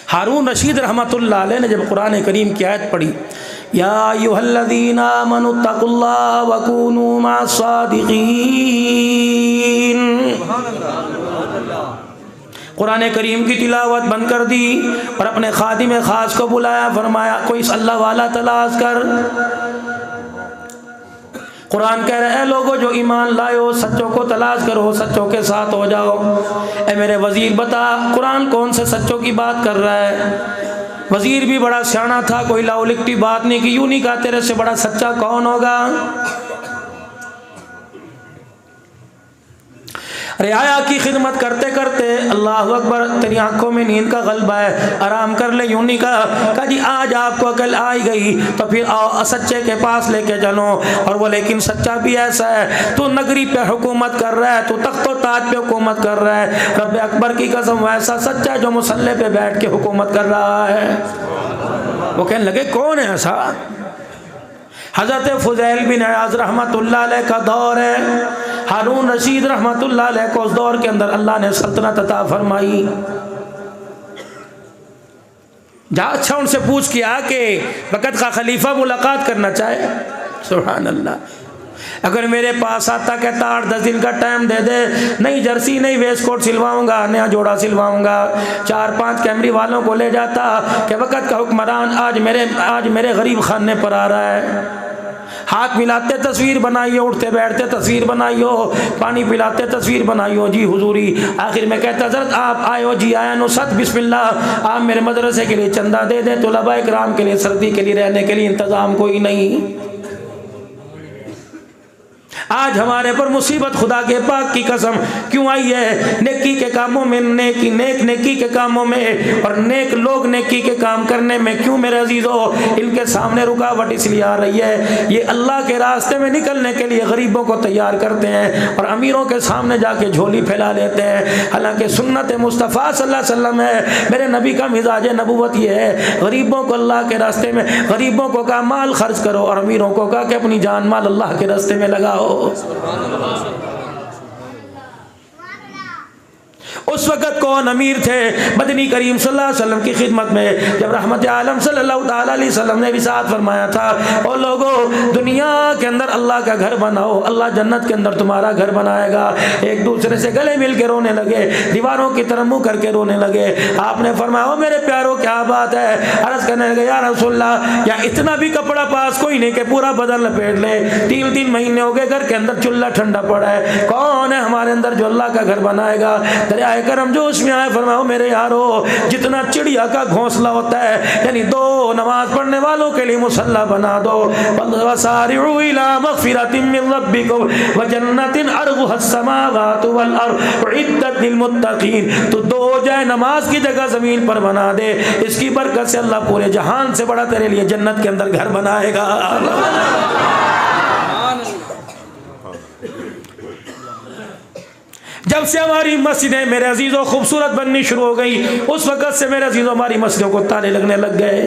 हारून रशीद रहमतुल्लाह अलैह ने जब कुरान करीम की आयत पढ़ी, या अय्युहल्लज़ीना आमनुत्तकुल्लाह वकूनू मअस्सादिक़ीन, कुरान करीम की तिलावत बंद कर दी और अपने खादिम खास को बुलाया, फरमाया कोई अल्लाह वाला तलाश कर। कुरान कह रहा है लोगों जो ईमान लाए हो सच्चों को तलाश करो, सच्चों के साथ हो जाओ। ए मेरे वजीर बता कुरान कौन से सच्चों की बात कर रहा है। वजीर भी बड़ा सियाना था, कोई लाउलिकटी बात नहीं की, यूं नहीं कहा तेरे से बड़ा सच्चा कौन होगा। रियाया की खिदमत करते करते अल्लाह अकबर तेरी आंखों में नींद का गलबा है, आराम कर ले, यूं नहीं कहा जी आज आपको अकल आई गई तो फिर आओ सच्चे के पास लेके चलो। और वो लेकिन सच्चा भी ऐसा है, तू नगरी पे हुकूमत कर रहा है, तू तख्तो ताज पे हुकूमत कर रहा है, रब्बे अकबर की कसम वैसा सच्चा जो मुसल्ले पे बैठ के हुकूमत कर रहा है। वो कहने लगे कौन है ऐसा। हज़रत फुज़ैल बिन अयाज़ रहमतुल्लाह अलैह का दौर है, हारून रशीद रहमतुल्लाह अलैह को उस दौर के अंदर अल्लाह ने सल्तनत अता फरमाई। जा अच्छा उनसे पूछ किया कि वक़्त का खलीफा मुलाकात करना चाहे। सुभान अल्लाह, अगर मेरे पास आता कहता 8-10 दिन का टाइम दे दे, नई जर्सी नई वेस्ट कोट सिलवाऊंगा, नया जोड़ा सिलवाऊंगा, 4-5 कैमरी वालों को ले जाता कि वक़्त का हुक्मरान आज मेरे गरीब खाने पर आ रहा है। हाथ मिलाते तस्वीर बनाइयो, उठते बैठते तस्वीर बनाइयो, पानी पिलाते तस्वीर बनाइयो, जी हुजूरी। आखिर में कहता हज़रत आप आए हो, जी आया नुसरत बिस्मिल्लाह, आप मेरे मदरसे के लिए चंदा दे दें, तुलबा इकराम के लिए सर्दी के लिए रहने के लिए इंतज़ाम कोई नहीं। आज हमारे पर मुसीबत खुदा के पाक की कसम क्यों आई है। नेकी के कामों में नेकी के कामों में और नेक लोग नेकी के काम करने में क्यों मेरे अजीजों इनके सामने रुकावट इसलिए आ रही है, ये अल्लाह के रास्ते में निकलने के लिए गरीबों को तैयार करते हैं और अमीरों के सामने जाके झोली फैला लेते हैं। हालांकि सुन्नत मुस्तफ़ा सल्लल्लाहु अलैहि वसल्लम है, मेरे नबी का मिजाज नबूवत ये है, गरीबों को अल्लाह के रास्ते में, गरीबों को कहा माल खर्च करो और अमीरों को कहा कि अपनी जान माल अल्लाह के रास्ते में लगाओ। उस वक़्त कौन अमीर थे, मदनी करीम सल्लल्लाहु अलैहि वसल्लम की खिदमत में जब रहमत आलम सल्लल्लाहु ताला अलैहि वसल्लम ने विसात फरमाया था, ओ लोगों दुनिया के अंदर अल्लाह का घर बनाओ, अल्लाह जन्नत के अंदर तुम्हारा घर बनाएगा। एक दूसरे से गले मिल के रोने लगे, दीवारों की तरफ मुंह करके रोने लगे। आपने फरमाया ओ मेरे प्यारों क्या बात है। अर्ज़ करने लगे या रसूलल्लाह या इतना भी कपड़ा पास कोई नहीं कि पूरा बदन लपेट ले, 3 महीने हो गए घर के अंदर चूल्हा ठंडा पड़ा है, कौन है हमारे अंदर जो अल्लाह का घर बनाएगा। दरिया करम जोश में आए, फरमाओ मेरे यारो जितना चिड़िया का घोंसला होता है, यानी 2 नमाज पढ़ने वालों के लिए मुसल्ला बना दो। वसारिउ इला मगफिरतिन मिन रब्बिकुम व जन्नतिन अर्जुहस समावातु वल अर्द उइद्दत लिल मुत्तकीन। तो 2 जाए नमाज की जगह जमीन पर बना दे, इसकी बरकत से अल्लाह पूरे जहान से बड़ा तेरे लिए जन्नत के अंदर घर बनाएगा। जब से हमारी मस्जिदें मेरे अजीजों खूबसूरत बननी शुरू हो गई, उस वक़्त से मेरे अजीजों हमारी मस्जिदों को ताले लगने लग गए।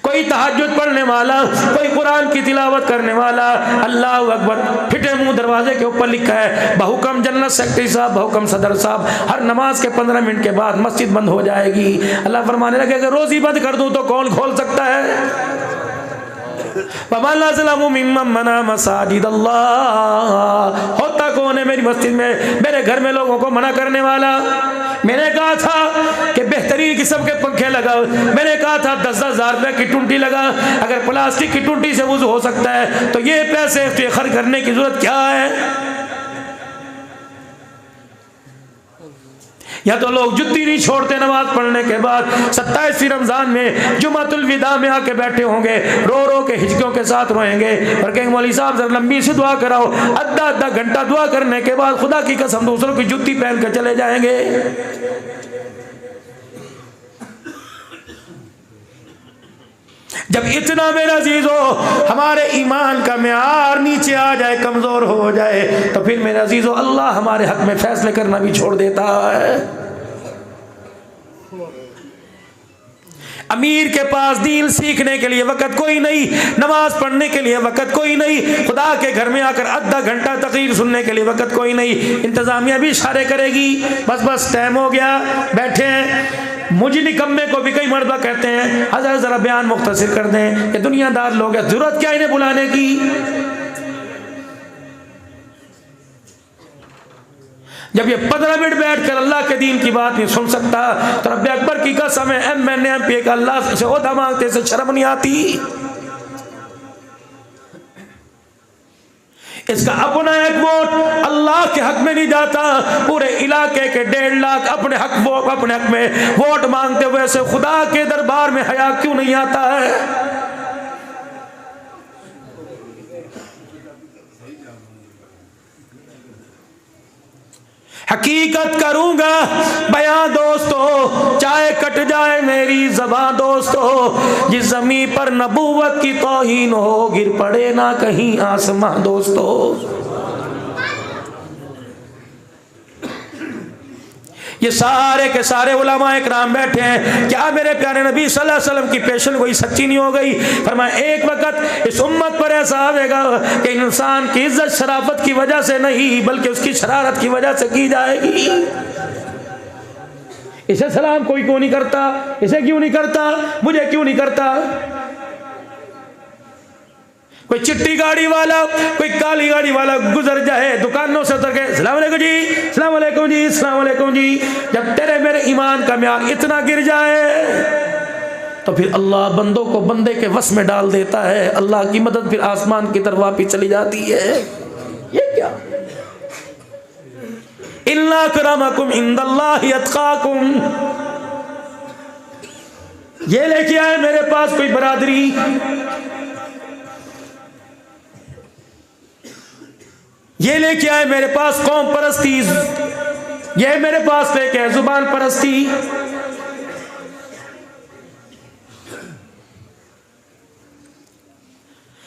कोई तहज्जुद पढ़ने वाला, कोई कुरान की तिलावत करने वाला, अल्लाह अकबर, फिटे मुंह दरवाजे के ऊपर लिखा है बहुकम जन्नत सेक्रेटरी साहब, बहुकम सदर साहब, हर नमाज के 15 मिनट के बाद मस्जिद बंद हो जाएगी। अल्लाह फरमाने लगे अगर रोज़ ही बंद कर दूं तो कौन खोल सकता है। होता कौन है मेरी मस्जिद में, मेरे घर में लोगों को मना करने वाला। मैंने कहा था कि बेहतरीन किस्म के पंखे लगाओ, मैंने कहा था 10-10 हज़ार रुपए की टूटी लगा, अगर प्लास्टिक की टूटी से वुज़ू हो सकता है तो ये पैसे खर्च करने की जरूरत क्या है। या तो लोग जुत्ती नहीं छोड़ते नमाज पढ़ने के बाद, 27वीं रमजान में जुमातुल विदा में आके बैठे होंगे, रो रो के हिचकियों के साथ रोएंगे और कहेंगे मौलवी साहब जरा लंबी सी दुआ कराओ। आधा घंटा दुआ करने के बाद खुदा की कसम दूसरों की जुत्ती पहन कर चले जाएंगे। जब इतना मेरा अजीजो हमारे ईमान का म्यार नीचे आ जाए, कमजोर हो जाए, तो फिर मेरा अजीजो अल्लाह हमारे हक में फैसले करना भी छोड़ देता है। अमीर के पास दीन सीखने के लिए वक़्त कोई नहीं, नमाज पढ़ने के लिए वक़्त कोई नहीं, खुदा के घर में आकर आधा घंटा तकरीर सुनने के लिए वक़्त कोई नहीं। इंतज़ामिया भी इशारे करेगी, बस बस टाइम हो गया, बैठे हैं। मुझे निकम्मे को भी कई मरतबा कहते हैं, हज़रत ज़रा बयान मुख्तसर कर दें, ये दुनियादार लोग हैं, ज़रूरत क्या इन्हें बुलाने की। जब ये 15 मिनट बैठकर अल्लाह के दीन की बात नहीं सुन सकता तो रब्बे अकबर की कसम है, मैंने MP का अल्लाह से ओहदा मांगते से शर्म नहीं आती। इसका अपना एक वोट अल्लाह के हक में नहीं जाता, पूरे इलाके के 1.5 लाख अपने हक में वोट मांगते हुए से खुदा के दरबार में हया क्यों नहीं आता है। हकीकत करूंगा बयां दोस्तों, चाहे कट जाए मेरी ज़बां दोस्तों, जिस ज़मीन पर नबूवत की तौहीन हो गिर पड़े ना कहीं आसमां दोस्तों। ये सारे के सारे उलमा इकराम बैठे हैं, क्या मेरे प्यारे नबी सल्लल्लाहु अलैहि वसल्लम की पेशन गोई सच्ची नहीं हो गई। फरमाया एक वक्त इस उम्मत पर ऐसा आएगा कि इंसान की इज्जत शराफत की वजह से नहीं बल्कि उसकी शरारत की वजह से की जाएगी। इसे सलाम कोई क्यों नहीं करता, इसे क्यों नहीं करता, मुझे क्यों नहीं करता। कोई चिट्टी गाड़ी वाला, कोई काली गाड़ी वाला गुजर जाए दुकानों से उतर के सलाम अलैकुम जी, सलाम अलैकुम जी, सलाम अलैकुम जी। जब तेरे मेरे ईमान का म्यार इतना गिर जाए तो फिर अल्लाह बंदों को बंदे के वश में डाल देता है, अल्लाह की मदद फिर आसमान की तरफ वापस चली जाती है। ये क्या, इन्ना अकरमकुम इंदल्लाहि अत्काकुम। ये लेके आए मेरे पास कोई बरादरी, ये लेके आए मेरे पास कौम परस्ती, ये मेरे पास लेके आए जुबान परस्ती।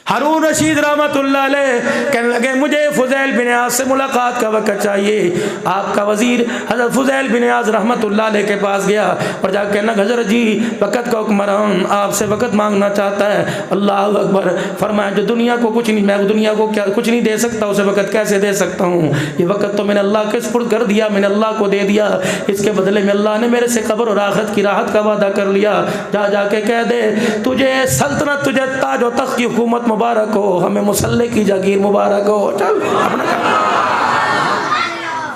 हारून रशीद रहमतुल्लाह अलैह कहने लगे मुझे फुज़ैल बिन याज़ से मुलाकात का वक़्त चाहिए। आपका वज़ीर हज़रत फुज़ैल बिन याज़ रहमतुल्लाह अलैह के पास गया और जाकर कहना हज़रत जी वक़्त का हुक्मरान आपसे वक़्त मांगना चाहता है। अल्लाह अकबर। फरमाया जो दुनिया को कुछ नहीं, मैं दुनिया को क्या कुछ नहीं दे सकता उसे वक़्त कैसे दे सकता हूँ। ये वक़्त तो मैंने अल्लाह के सुपुर्द कर दिया, मैंने अल्लाह को दे दिया, इसके बदले में अल्लाह ने मेरे से कब्र और आखिरत की राहत का वादा कर लिया। जा जाके कह दे तुझे सल्तनत, तुझे ताज और तख्त की हुकूमत मुबारक हो, हमें मुसल्ले की जागीर मुबारक हो। चल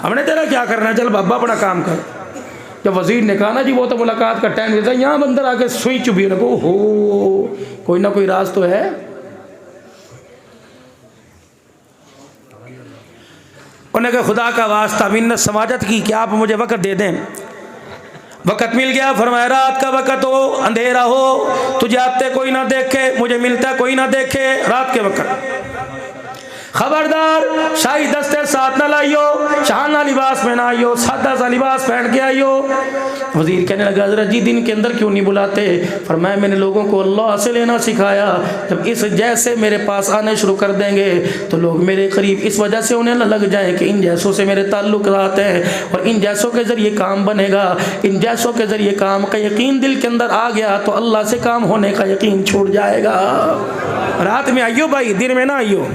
हमने तेरा क्या करना, चल बाबा अपना काम कर। जब वजीर ने कहा ना जी वो तो मुलाकात का टाइम देता, यहाँ अंदर आके सुई चुभी रखो, हो कोई ना कोई राज तो है। उन्हें कहा खुदा का वास्ता मिन्नत समाजत की क्या आप मुझे वक़्त दे दें। वक़्त मिल गया। फरमाया रात का वक़्त हो, अंधेरा हो, तुझे आते कोई ना देखे, मुझे मिलता कोई ना देखे, रात के वक़्त खबरदार शाही दस्ते साथ ना लाइयो, शाहाना लिबास में ना आइयो, सादा सा लिबास पहन के आइयो। वजीर कहने लगा हज़रत जी दिन के अंदर क्यों नहीं बुलाते। फरमाया मैंने लोगों को अल्लाह से लेना सिखाया, जब इस जैसे मेरे पास आने शुरू कर देंगे तो लोग मेरे करीब इस वजह से उन्हें लग जाए कि इन जैसों से मेरे ताल्लुक़ात हैं और इन जैसों के ज़रिए काम बनेगा, इन जैसों के ज़रिए काम का यकीन दिल के अंदर आ गया तो अल्लाह से काम होने का यकीन छूट जाएगा। रात में आइयो भाई, दिन में ना आइयो।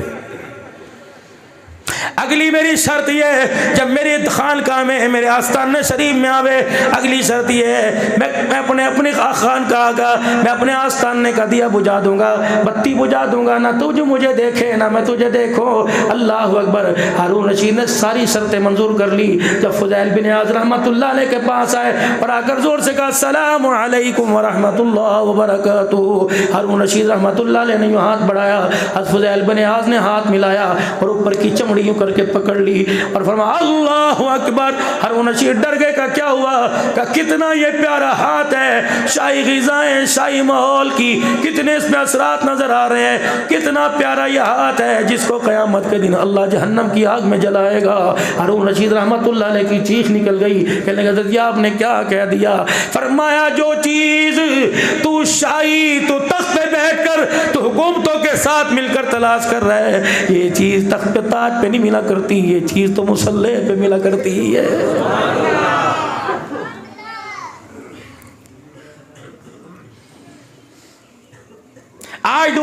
अगली मेरी शर्त ये है जब मेरे खानकाह में मेरे आस्थान शरीफ में आवे, अगली शर्त ये है मैं अपने खानकाह का, मैं अपने आस्थान का दिया बुझा दूंगा, बत्ती बुझा दूंगा, ना तुझे मुझे देखे ना मैं तुझे देखो। अल्लाह अकबर। हारून रशीद ने सारी शर्तें मंजूर कर ली। जब फुज़ैल बिन याज़ रहमतुल्लाह अलैह के पास आए और आकर जोर से कहा अस्सलामु अलैकुम व रहमतुल्लाहि व बरकातुहू, हारून रशीद रहमतुल्लाह अलैह ने हाथ बढ़ाया, हज़रत फुज़ैल बिन याज़ ने हाथ मिलाया और ऊपर की चमड़ी करके पकड़ ली और फरमाया अल्लाहु अकबर। हारून रशीद डर गए का क्या हुआ, का कितना ये प्यारा हाथ है, शाही ग़िज़ाएं, शाही माहौल की कितने इसमें असरात नजर आ रहे हैं, कितना प्यारा ये हाथ है जिसको क़यामत के दिन अल्लाह जहन्नम की आग में जलाएगा। हारून रशीद रहमतुल्लाह अलैह की चीख निकल गई, कहने लगे आपने क्या कह दिया। फरमाया जो चीज तू शाही तू तख्त पे बैठकर तू हुकूमतों के साथ मिलकर तलाश कर रहा है, ये चीज तख्त पे ताज पे नहीं मिला करती, ये चीज तो मुसल्ले पे मिला करती है।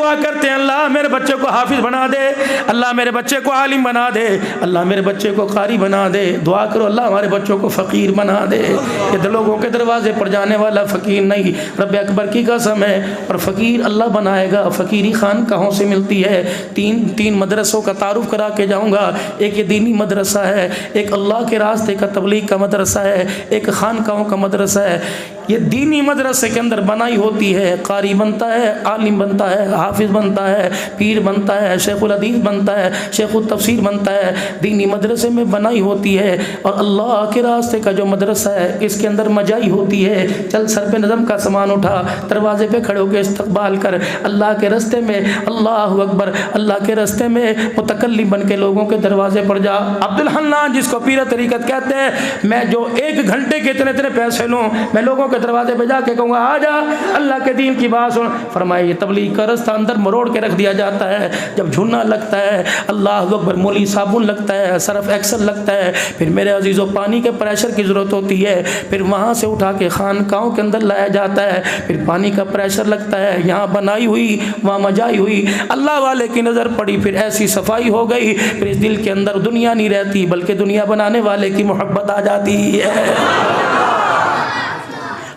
दुआ करते हैं अल्लाह मेरे बच्चे को हाफिज बना दे, अल्लाह मेरे बच्चे को आलिम बना दे, अल्लाह मेरे बच्चे को कारी बना दे। दुआ करो अल्लाह हमारे बच्चों को फ़कीर बना दे। ये लोगों के दरवाजे पर जाने वाला फ़कीर नहीं, रब अकबर की कसम है। और फ़कीर अल्लाह बनाएगा। फ़कीरी खान कहाँ से मिलती है? तीन मदरसों का तारुफ करा के जाऊँगा। एक ये दीनी मदरसा है, एक अल्लाह के रास्ते का तबलीग का मदरसा है, एक खानकाहों का मदरसा है। ये दीनी मदरसे के अंदर बनाई होती है, कारी बनता है, आलिम बनता है, हाफिज़ बनता है, पीर बनता है, शेखुल हदीस बनता है, शेखुल तफसीर बनता है। दीनी मदरसे में बनाई होती है। और अल्लाह के रास्ते का जो मदरसा है इसके अंदर मजाई होती है। चल सर पे नज़म का सामान उठा, दरवाजे पे खड़े होकर इस्तकबाल कर, अल्लाह के रास्ते में अल्लाह अकबर, अल्लाह के रास्ते में मुतकल्लिम बन के लोगों के दरवाजे पर जा। अब्दुल हन्नान जिसको पीर तरीक़त कहते हैं, मैं जो 1 घंटे के इतने इतने पैसे लूँ, मैं लोगों के दरवाजे पे जाके कहूँगा आ जा अल्लाह के दीन की बात सुन। फरमाए ये तबलीग का रास्ता अंदर मरोड़ के रख दिया जाता है। जब झुन्ना लगता है, अल्लाह अकबर, मोली साबुन लगता है, सर्फ एक्सल लगता है, फिर मेरे अजीज़ों पानी के प्रेशर की ज़रूरत होती है, फिर वहाँ से उठा के खानकाहों के अंदर लाया जाता है, फिर पानी का प्रेशर लगता है। यहाँ बनाई हुई वहाँ मजाई हुई, अल्लाह वाले की नज़र पड़ी, फिर ऐसी सफाई हो गई, फिर इस दिल के अंदर दुनिया नहीं रहती बल्कि दुनिया बनाने वाले की मोहब्बत आ जाती है।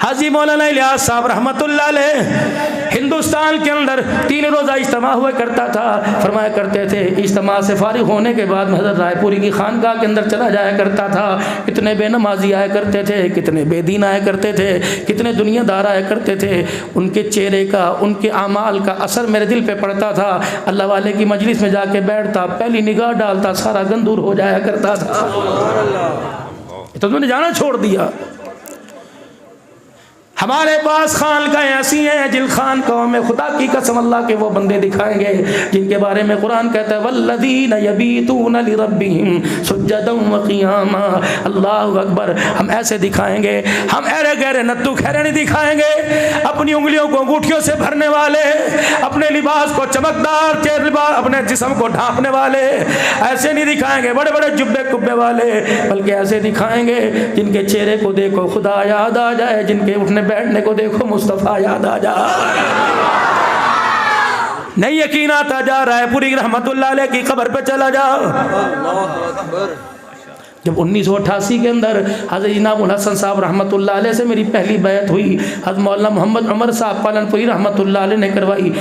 हाजी मौलाना इलियास साहब रहमतुल्लाह अलैह हिंदुस्तान के अंदर 3 रोज़ा इज्तिमा हुआ करता था। फरमाया करते थे इज्तिमा से फारिग होने के बाद हज़रत रायपुरी की खानकाह के अंदर चला जाया करता था। कितने बेनमाजी आया करते थे, कितने बेदीन आया करते थे, कितने दुनियादार आया करते थे। उनके चेहरे का, उनके आमाल का असर मेरे दिल पे पड़ता था। अल्लाह वाले की मजलिस में जाके बैठता, पहली निगाह डालता, सारा गंद दूर हो जाया करता था। तो तुमने जाना छोड़ दिया। हमारे पास खानकाहें ऐसी हैं जिन खानकाहों में खुदा की कसम अल्लाह के वो बंदे दिखाएंगे जिनके बारे में कुरान कहता है वल्लज़ीना यबीतूना लिरब्बिहिम सुज्जदन व क़ियामा। अल्लाहु अकबर। हम ऐसे दिखाएंगे, हम ऐरे गहरे नत्थु खैरे नहीं दिखाएंगे, अपनी उंगलियों को अंगूठियों से भरने वाले, अपने लिबास को चमकदार के लिबास, अपने जिस्म को ढांपने वाले ऐसे नहीं दिखाएंगे बड़े बड़े जुब्बे कुब्बे वाले, बल्कि ऐसे दिखाएंगे जिनके चेहरे को देखो खुदा याद आ जाए, जिनके उठने बैठने को देखो मुस्तफ़ा याद आ जा। नहीं यकीन आता जा रहा है, पूरी रहमतुल्लाह अलैह की कब्र पे चला जा। जब 1988 के अंदर हज़रत इनामुल हसन साहब रहमतुल्लाह अलैह से मेरी पहली बैत हुई, हज़रत मौलाना मोहम्मद उमर साहब पालनपुरी रहमतुल्लाह अलैह ने करवाई।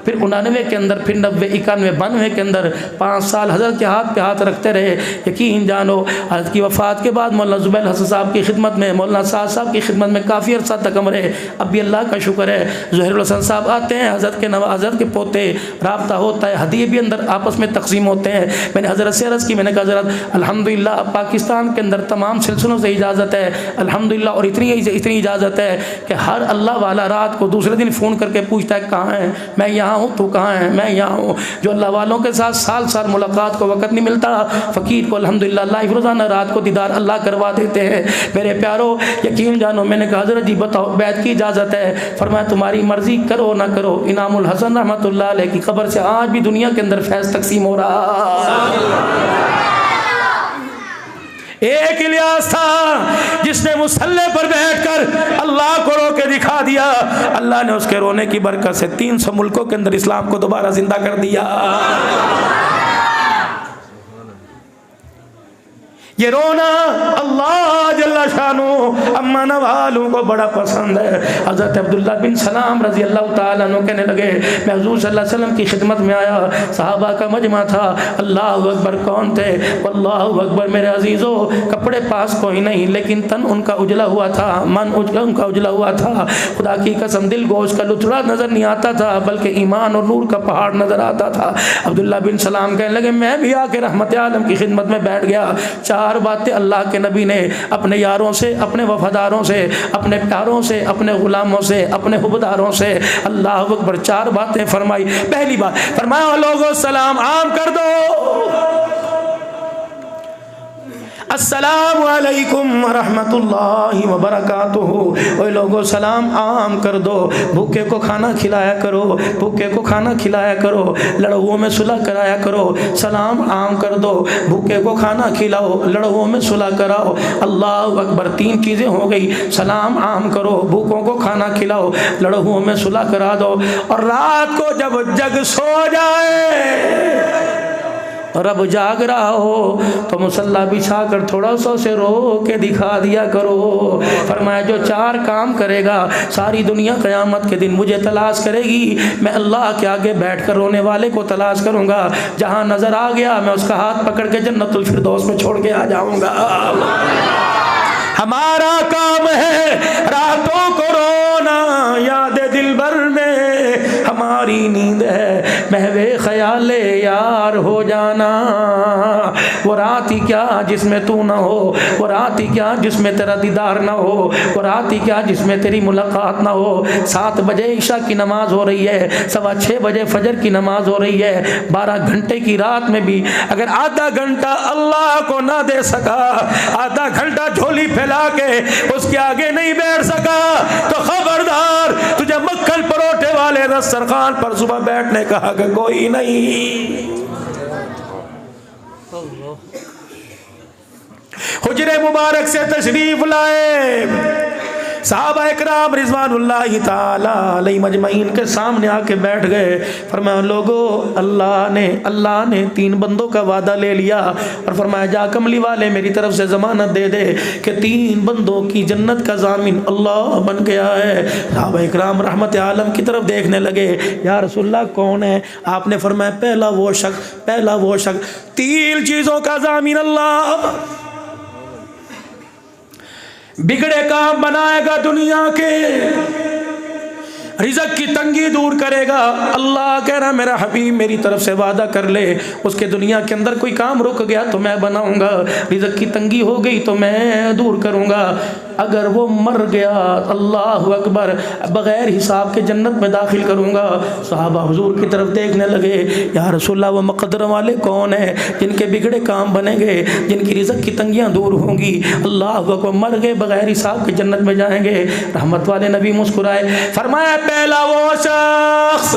फिर 99 के अंदर, फिर 90, 91, 92 के अंदर 5 साल हज़रत के हाथ पे हाथ रखते रहे। यकीन जानो हज़रत की वफ़ात के बाद मौलाना ज़ुबैर हसन साहब की खिदमत में, मौलाना साद साहब की खिदमत में काफ़ी अर्सा तक हम रहे। अब भी अल्लाह का शुक्र है, ज़ुहैरुल हसन साहब आते हैं, हज़रत के पोते, रब्ता होता है, हदिये भी अंदर आपस में तकसीम होते हैं। मैंने हज़रत से अर्ज़ की, मैंने कहा हज़रत अल्हम्दुलिल्लाह पाकिस्तान के अंदर तमाम सिलसिलों से इजाज़त है अल्हम्दुलिल्लाह, और इतनी इजाज़त है कि हर अल्लाह वाला रात को दूसरे दिन फ़ोन करके पूछता है कहाँ है, मैं यहाँ हूँ, तू कहाँ है, मैं यहाँ हूँ। जो अल्लाह वालों के साथ साल साल मुलाकात को वक़्त नहीं मिलता, फ़कीर को अल्हम्दुलिल्लाह लाइव रोज़ाना रात को दीदार अल्लाह करवा देते हैं। मेरे प्यारो यकीन जानो, मैंने कहा हज़रत जी बताओ बैत की इजाज़त है? फरमाया तुम्हारी मर्ज़ी, करो ना करो। इनामुल हसन रहमतुल्लाह अलैह की क़ब्र से आज भी दुनिया के अंदर फैज़ तकसीम हो रहा। एक इलियास था जिसने मुसल्ले पर बैठकर अल्लाह को रो के दिखा दिया। अल्लाह ने उसके रोने की बरकत से 300 मुल्कों के अंदर इस्लाम को दोबारा जिंदा कर दिया। ये रोना अल्लाह जल्ला शानु अम्मा नवालों को बड़ा पसंद है। हज़रत अब्दुल्ला बिन सलाम रज़ी अल्लाह ताला अन्हु कहने लगे, मैं हुज़ूर सल्लल्लाहु अलैहि वसल्लम की खिदमत में आया, सहाबा का मजमा था। अल्लाहु अकबर कौन थे? अल्लाहु अकबर मेरे अजीज़ों, कपड़े पास कोई नहीं, लेकिन तन उनका उजला हुआ था, मन उनका उजला हुआ था। खुदा की कसम दिल गोश्त का लुथड़ा नज़र नहीं आता था, बल्कि ईमान और नूर का पहाड़ नज़र आता था। अब्दुल्ला बिन सलाम कहने लगे, मैं भी आके रहमत आलम की खिदमत में बैठ गया। 4 बातें अल्लाह के नबी ने अपने यारों से, अपने वफादारों से, अपने प्यारों से, अपने गुलामों से, अपने हुबदारों से अल्लाह अकबर 4 बातें फरमाई। पहली बात फरमाया, लोगों सलाम आम कर दो। अस्सलामु अलैकुम व रहमतुल्लाहि व बरकातुहू। ओए लोगों सलाम आम कर दो, भूखे को खाना खिलाया करो, भूखे को खाना खिलाया करो, लड़हुओं में सुलह कराया करो, सलाम आम कर दो, भूखे को खाना खिलाओ, लड़हुओं में सुलह कराओ। अल्लाह अकबर, 3 चीज़ें हो गई, सलाम आम करो, भूखों को खाना खिलाओ, लड़हुओं में सुलह करा दो। और रात को जब जग सो जाए, रब जाग रहा हो तो मुसल्ला बिछा कर थोड़ा सा से रो के दिखा दिया करो। फरमाया जो 4 काम करेगा सारी दुनिया क़यामत के दिन मुझे तलाश करेगी, मैं अल्लाह के आगे बैठ कर रोने वाले को तलाश करूँगा, जहाँ नज़र आ गया मैं उसका हाथ पकड़ के जन्नतुल फिरदौस में छोड़ के आ जाऊँगा। हमारा काम है रातों को रोना, याद दिल भर में हमारी नींद है महवे ख्याले यार हो जाना। वो रात ही क्या जिसमें तू ना हो, वो रात ही क्या जिसमें तेरा दीदार ना हो, वो रात ही क्या जिसमें तेरी मुलाकात ना हो। 7 बजे ईशा की नमाज हो रही है, 6:15 बजे फजर की नमाज हो रही है। 12 घंटे की रात में भी अगर आधा घंटा अल्लाह को ना दे सका, आधा घंटा झोली फैला के उसके आगे नहीं बैठ सका, तो खबरदार तुझे मक्खन परोठे वाले दस्तरखान पर सुबह बैठने का हक कोई नहीं। हुजरे मुबारक से तशरीफ लाए, साहबा इकराम रिज़वानुल्लाहि ताला अलैहिम अजमईन के सामने आके बैठ गए। फरमाया लोगों अल्लाह ने 3 बंदों का वादा ले लिया और फरमाया जा कमली वाले मेरी तरफ से ज़मानत दे दे कि 3 बंदों की जन्नत का ज़ामिन अल्लाह बन गया है। साहबा इकराम रहमत आलम की तरफ देखने लगे, या रसूलल्लाह कौन है? आपने फरमाया पहला वो शख्स 3 चीज़ों का ज़ामिन अल्लाह, बिगड़े काम बनाएगा दुनिया के, रिज़्क़ की तंगी दूर करेगा। अल्लाह कह रहा मेरा हबीब मेरी तरफ से वादा कर ले, उसके दुनिया के अंदर कोई काम रुक गया तो मैं बनाऊंगा, रिज़्क़ की तंगी हो गई तो मैं दूर करूंगा। अगर वो मर गया अल्लाह अकबर बग़ैर हिसाब के जन्नत में दाखिल करूंगा। सहाबा हुजूर की तरफ देखने लगे, या रसूलल्लाह वो मुक़द्दर वाले कौन है जिनके बिगड़े काम बनेंगे, जिनकी रिज़्क़ की तंगियाँ दूर होंगी, अल्लाह अकबर मर गए बग़ैर हिसाब के जन्नत में जाएंगे। रहमत वाले नबी मुस्कुराए, फरमाया पहला वो शख्स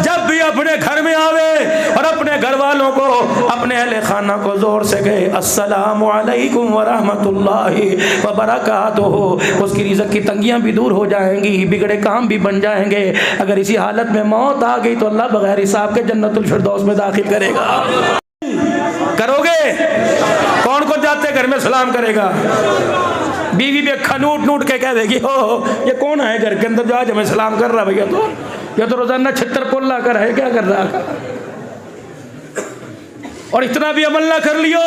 जब भी अपने घर में आवे और अपने घर वालों को, अपने अहले खाना को जोर से कहे अस्सलामु अलैकुम व रहमतुल्लाहि व बरकातुहू, उसकी रिज़्क़ की तंगियां भी दूर हो जाएंगी, बिगड़े काम भी बन जाएंगे। अगर इसी हालत में मौत आ गई तो अल्लाह बगैर हिसाब के जन्नतुल फिरदौस में दाखिल करेगा। करोगे? कौन कौन जाते घर में सलाम करेगा? बीवी भी अखा नूट के कह देगी हो ये कौन है घर के अंदर जो आज हमें सलाम कर रहा भैया, तो ये तो रोजाना 76 पोल्ला कर है, क्या कर रहा है? और इतना भी अमल ना कर लियो,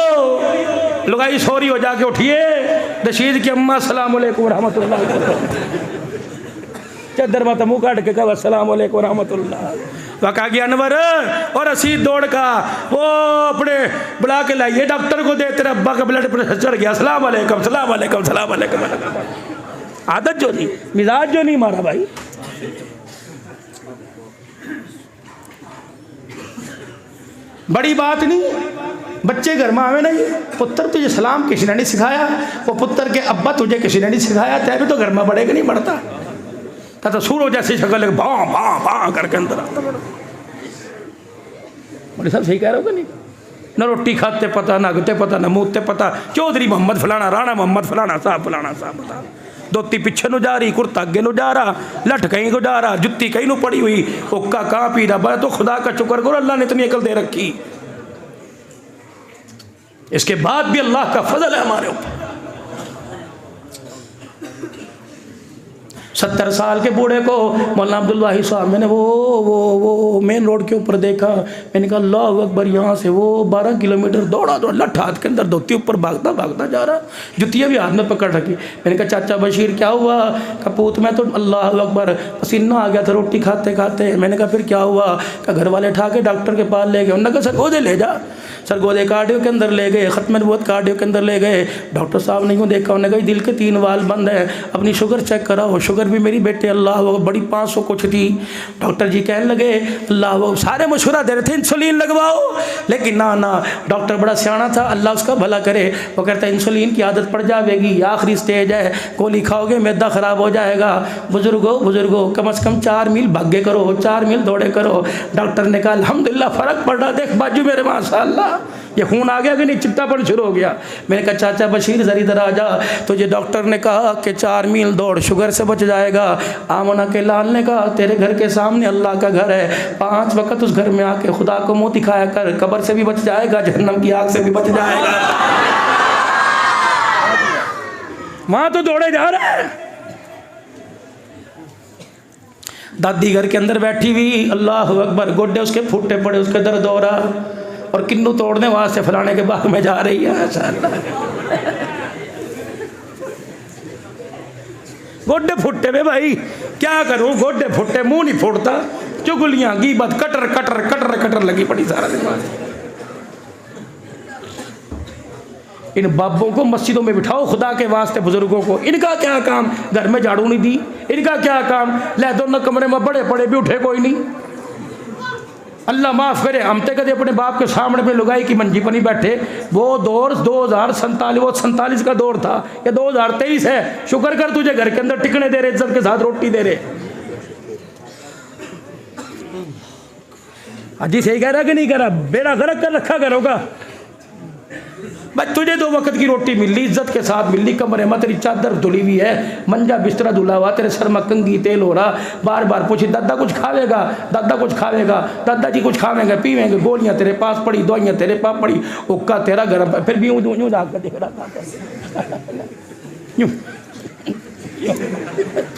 लुगाई सोरी हो जाके उठिए, रशीद की अम्मा सलाम अलैकुम रहमतुल्लाह, चदर मत मुँह काट के कहा अस्सलाम अलैकुम रहमतुल्लाह। वका गया अनवर और रसीद दौड़ का वो अपने बुला के लाइए डॉक्टर को दे, तेरा अब्बा का ब्लड प्रेशर चढ़ गया, सलाम अलैकुम सलाम अलैकुम सलाम अलैकुम। आदत जो नहीं, मिजाज जो नहीं मारा भाई। बड़ी बात नहीं, बच्चे घर में आवे नहीं, पुत्र तुझे सलाम किसी ने नहीं सिखाया, वो पुत्र के अब्बा तुझे किसी ने नहीं सिखाया, तय भी तो घर में बढ़ेगा नहीं बढ़ता, तो सूरो जैसी शक्ल भां भां भां करके अंदर आता। बड़े सब सही कह रहे हो कि नहीं? न रोटी खाते पता, ना गते पता, ना मूते पता, चौधरी मोहम्मद फलाना, राणा मोहम्मद फलाना साहब पता, धोती पिछे नु जा रही, कुर्ता अगे नु जा रहा, लठ कहीं को जा रहा, जुत्ती कहीं नु पड़ी हुई, हुक्का कहाँ पी रहा। बड़ा तो खुदा का शुक्र करो अल्लाह ने इतनी अकल दे रखी, इसके बाद भी अल्लाह का फजल है हमारे ऊपर। 70 साल के बूढ़े को मौलाना अब्दुल वाहिद साहब, मैंने वो मेन रोड के ऊपर देखा, मैंने कहा अल्लाह अकबर, यहाँ से वो 12 किलोमीटर दौड़ा लठ हाथ के अंदर, धोती ऊपर भागता जा रहा, जुतियाँ भी हाथ में पकड़ रखी। मैंने कहा चाचा बशीर क्या हुआ? कपूत में तो अल्लाह अकबर पसीना आ गया था रोटी खाते खाते। मैंने कहा फिर क्या हुआ? का घर वाले उठा के डॉक्टर के पास ले गए, उन्होंने कहा सर ओदे ले जा। सरगोदे कार्डियो के अंदर ले गए, ख़त्म नबूवत कार्डियो के अंदर ले गए। डॉक्टर साहब ने यूँ देखा, उन्होंने कहा दिल के 3 वाल बंद हैं, अपनी शुगर चेक कराओ। शुगर भी मेरी बेटे अल्लाह वो बड़ी 500 कुछ थी। डॉक्टर जी कहने लगे अल्लाह वो सारे मशवरा दे रहे थे इंसुलिन लगवाओ, लेकिन ना ना, डॉक्टर बड़ा सियाना था, अल्लाह उसका भला करे। वो कहता है इंसुलिन की आदत पड़ जाएगी, आखिरी स्टेज है, गोली खाओगे मैदा ख़राब हो जाएगा। बुजुर्गो कम से कम 4 मील भागे करो, 4 मील दौड़े करो। डॉक्टर ने कहा अल्हम्दुलिल्लाह फ़र्क पड़ रहा, देख बाजू मेरे माशाअल्लाह ये खून आ गया कि नहीं, चिट्टापन शुरू हो गया। मैंने कहा चाचा बशीर जरा इधर आ जा। तो ये डॉक्टर ने कहा कि 4 मील दौड़, शुगर से बच जाएगा। आमना के लाल ने कहा तेरे घर के सामने अल्लाह का घर है, 5 वक्त उस घर में आके खुदा को मुँह दिखाया कर, कब्र से भी बच जाएगा, जहन्नम की आग से भी बच जाएगा। वहां तो दौड़े जा रहे हैं। दादी घर के अंदर बैठी हुई, अल्लाह अकबर, गोड्डे उसके फूटे पड़े, उसके दर्द हो रहा, और किन्नू तोड़ने वहां से फलाने के बाग में जा रही है। गोड्डे फुट्टे में भाई क्या करूं, गोड्डे फुट्टे, मुंह नहीं फूटता, चुगलियां गीबत कटर कटर कटर कटर लगी पड़ी सारा दिन। इन बाबों को मस्जिदों में बिठाओ खुदा के वास्ते, बुजुर्गों को, इनका क्या काम, घर में झाड़ू नहीं दी, इनका क्या काम, ले दोनों कमरे में बड़े पड़े भी उठे कोई नहीं। अल्लाह माफ़ करे, हम तो कदे अपने बाप के सामने में लुगाई की मंजी पर नहीं बैठे। वो दौर 2047, वो 47 का दौर था, ये 2023 है। शुक्र कर तुझे घर के अंदर टिकने दे रहे, इज्जत के साथ रोटी दे रहे। अजी सही कह रहा कि नहीं कह रहा, बेड़ा गर्क कर रखा करोगा भाई। तुझे 2 वक्त की रोटी मिल ली, इज्जत के साथ मिल ली, कमरे में तेरी चादर धुली हुई है, मंजा बिस्तरा धुला हुआ, तेरे सर में कंघी तेल हो रहा, बार बार पूछी दादा कुछ खावेगा, दादा कुछ खावेगा, दादाजी कुछ खावेंगे पीवेंगे, गोलियां तेरे पास पड़ी, दवाइयां तेरे पास पड़ी, उक्का तेरा गर्म, फिर भी यूं जाकर देख रहा था यूं।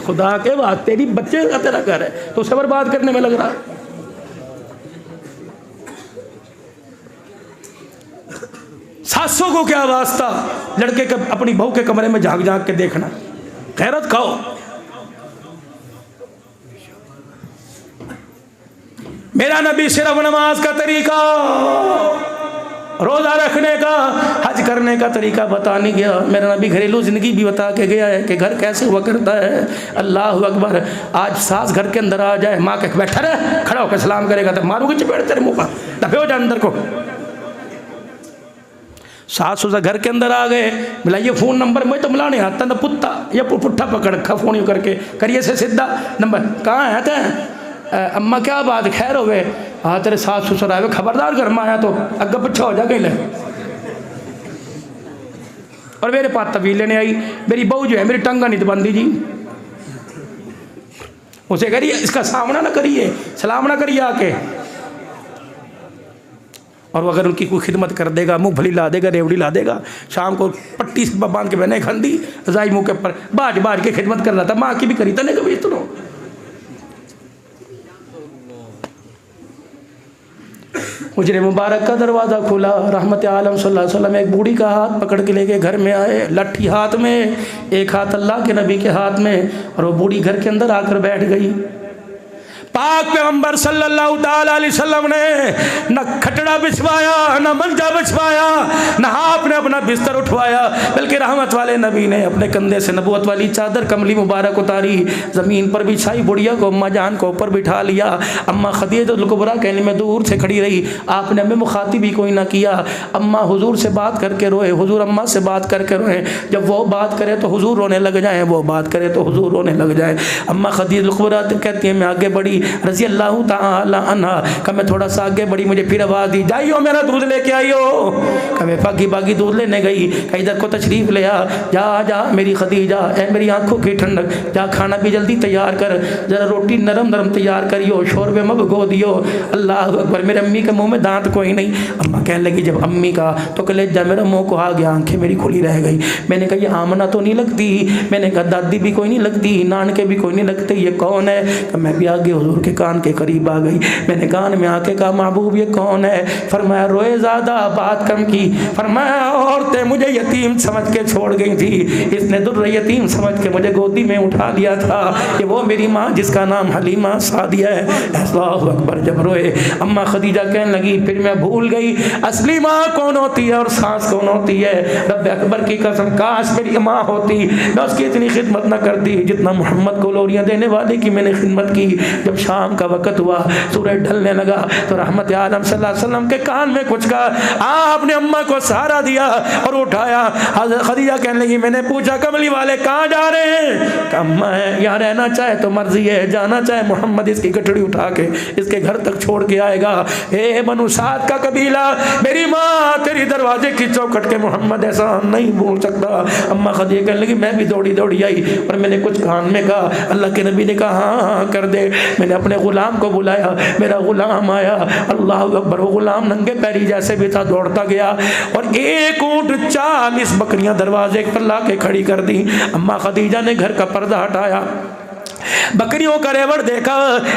खुदा के वास्ते तेरी बच्चे का तेरा घर है तो उसे बर्बाद करने में लग रहा। सासों को क्या वास्ता लड़के के अपनी बहू के कमरे में झांक झांक के देखना, खैरत खाओ। मेरा नबी सिर्फ नमाज का तरीका, रोजा रखने का, हज करने का तरीका बता नहीं गया। मेरा नबी घरेलू जिंदगी भी बता के गया है कि घर कैसे हुआ करता है। अल्लाह अकबर। आज सास घर के अंदर आ जाए, माँ के बैठा रहे, खड़ा होकर सलाम करेगा तो मारूंगी चपेट तेरे मुंह पर, दफे हो जा अंदर को। सास उस घर के अंदर आ गए, मिला ये फ़ोन नंबर मैं तो मिलाने आता ना पुत्ता, ये पुट्ठा पकड़ रखा फ़ोन यूँ करके, करिए से सीधा नंबर कहाँ है थे अम्मा क्या बात खैर हो गए, हाँ तेरे सास ससुर आए, खबरदार घर में आया तो अग्गा पीछा हो जा कहीं ले। और मेरे पास तवील लेने आई, मेरी बहू जो है मेरी टंगा नहीं बंदी जी, उसे करिए इसका सामना ना करिए, सलाम ना करिए आके। और अगर उनकी कोई खिदमत कर देगा, मूंगफली ला देगा, रेवड़ी ला देगा, शाम को पट्टी से बांध के बहने खंदी रजाई मुँह के ऊपर बाज बाज के खिदमत कर रहा था, माँ की भी करी था नहीं कभी इतना। हुजरे मुबारक का दरवाज़ा खुला, रहमत आलम सल्लल्लाहु अलैहि वसल्लम एक बूढ़ी का हाथ पकड़ के लेके घर में आए, लट्ठी हाथ में, एक हाथ अल्लाह के नबी के हाथ में, और वो बूढ़ी घर के अंदर आकर बैठ गई। पाक पैगंबर सल्लल्लाहु अलैहि वसल्लम ने न खटड़ा बिछवाया, न मंजा बिछवाया, न आपने अपना बिस्तर उठवाया, बल्कि रहमत वाले नबी ने अपने कंधे से नबूवत वाली चादर कमली मुबारक उतारी, ज़मीन पर बिछाई, बुढ़िया को अम्मा जान को ऊपर बिठा लिया। अम्मा खदीजतुल कुबरा कहने में दूर से खड़ी रही, आपने हमें मुखातिब ही कोई ना किया। अम्मा हुजूर से बात करके रोए, हुजूर अम्मा से बात करके रोए, जब वो बात करे तो हुजूर रोने लग जाए, वो बात करे तो हुजूर रोने लग जाए। अम्मा खदीजतुल कुबरा कहती है मैं आगे बढ़ी रज़ी अल्लाह ताला अन्हा, का मैं थोड़ा सा आगे बढ़ी, मुझे फिर आवाज़ दी जाइयो मेरा दूध लेके आइयो, का मैं भागी भागी दूध लेने गई, का इधर को तशरीफ़ ले आ, जा जा मेरी खदीजा, ए मेरी आंखों की ठंडक, जा खाना भी जल्दी तैयार कर, ज़रा रोटी नरम नरम तैयार करियो, शोरबे में भगो दियो। अल्लाह अकबर। मेरे अम्मी के मुँह में दांत कोई नहीं। अम्मा कहने लगी जब अम्मी का तो कलेजा मेरा मुँह को आ गया, आंखें मेरी खुली रह गई। मैंने कहा ये आमना तो नहीं लगती, मैंने कहा दादी भी कोई नहीं लगती, नानके भी कोई नहीं लगते, ये कौन है? मैं भी आगे हुजूर के कान के करीब आ गई। मैंने कान में आके कहा महबूब ये कौन है? फरमाया रोए ज़्यादा बात कम की। फरमाया औरतें मुझे यतीम समझ के छोड़ गई थी, इसने दुर्र यतीम समझ के मुझे गोदी में उठा लिया था। ये वो मेरी माँ जिसका नाम हलीमा सादिया है। अल्लाहु अकबर। जब रोए अम्मा खदीजा कहने लगी फिर मैं भूल गई असली माँ कौन होती है और सास कौन होती है। रब अकबर की कसम काश मेरी माँ होती मैं उसकी इतनी खिदमत न करती जितना मोहम्मद को लोरियाँ देने वाले की मैंने खिदमत की। जब शाम का वक़्त हुआ सूरज ढलने लगा तो रहमत आलम सल्लल्लाहु अलैहि वसल्लम के कान में कुछ कहा। आपने अम्मा को सहारा दिया और उठाया। हज़रत खदीजा कहने लगी मैंने पूछा कमली वाले कहाँ जा रहे हैं? अम्मा है यहाँ रहना चाहे तो मर्जी है, जाना चाहे मोहम्मद इसकी गठड़ी उठा के इसके घर तक छोड़ के आएगा। ए बनु साद का कबीला मेरी माँ तेरी दरवाजे की चौखट के मोहम्मद ऐसा नहीं बोल सकता। अम्मा खदीजा कहने लगी मैं भी दौड़ी दौड़ी आई और मैंने कुछ कान में कहा। अल्लाह के नबी ने कहा हाँ हाँ कर दे। मैंने अपने गुलाम को बुलाया, मेरा गुलाम आया। अल्लाह अकबर। वो गुलाम नंगे पैरी जैसे भी था दौड़ता गया और एक ऊँट 40 बकरियां दरवाजे पर ला के खड़ी कर दी। अम्मा खदीजा ने घर का पर्दा हटाया, बकरियों का रेवड़ देखा,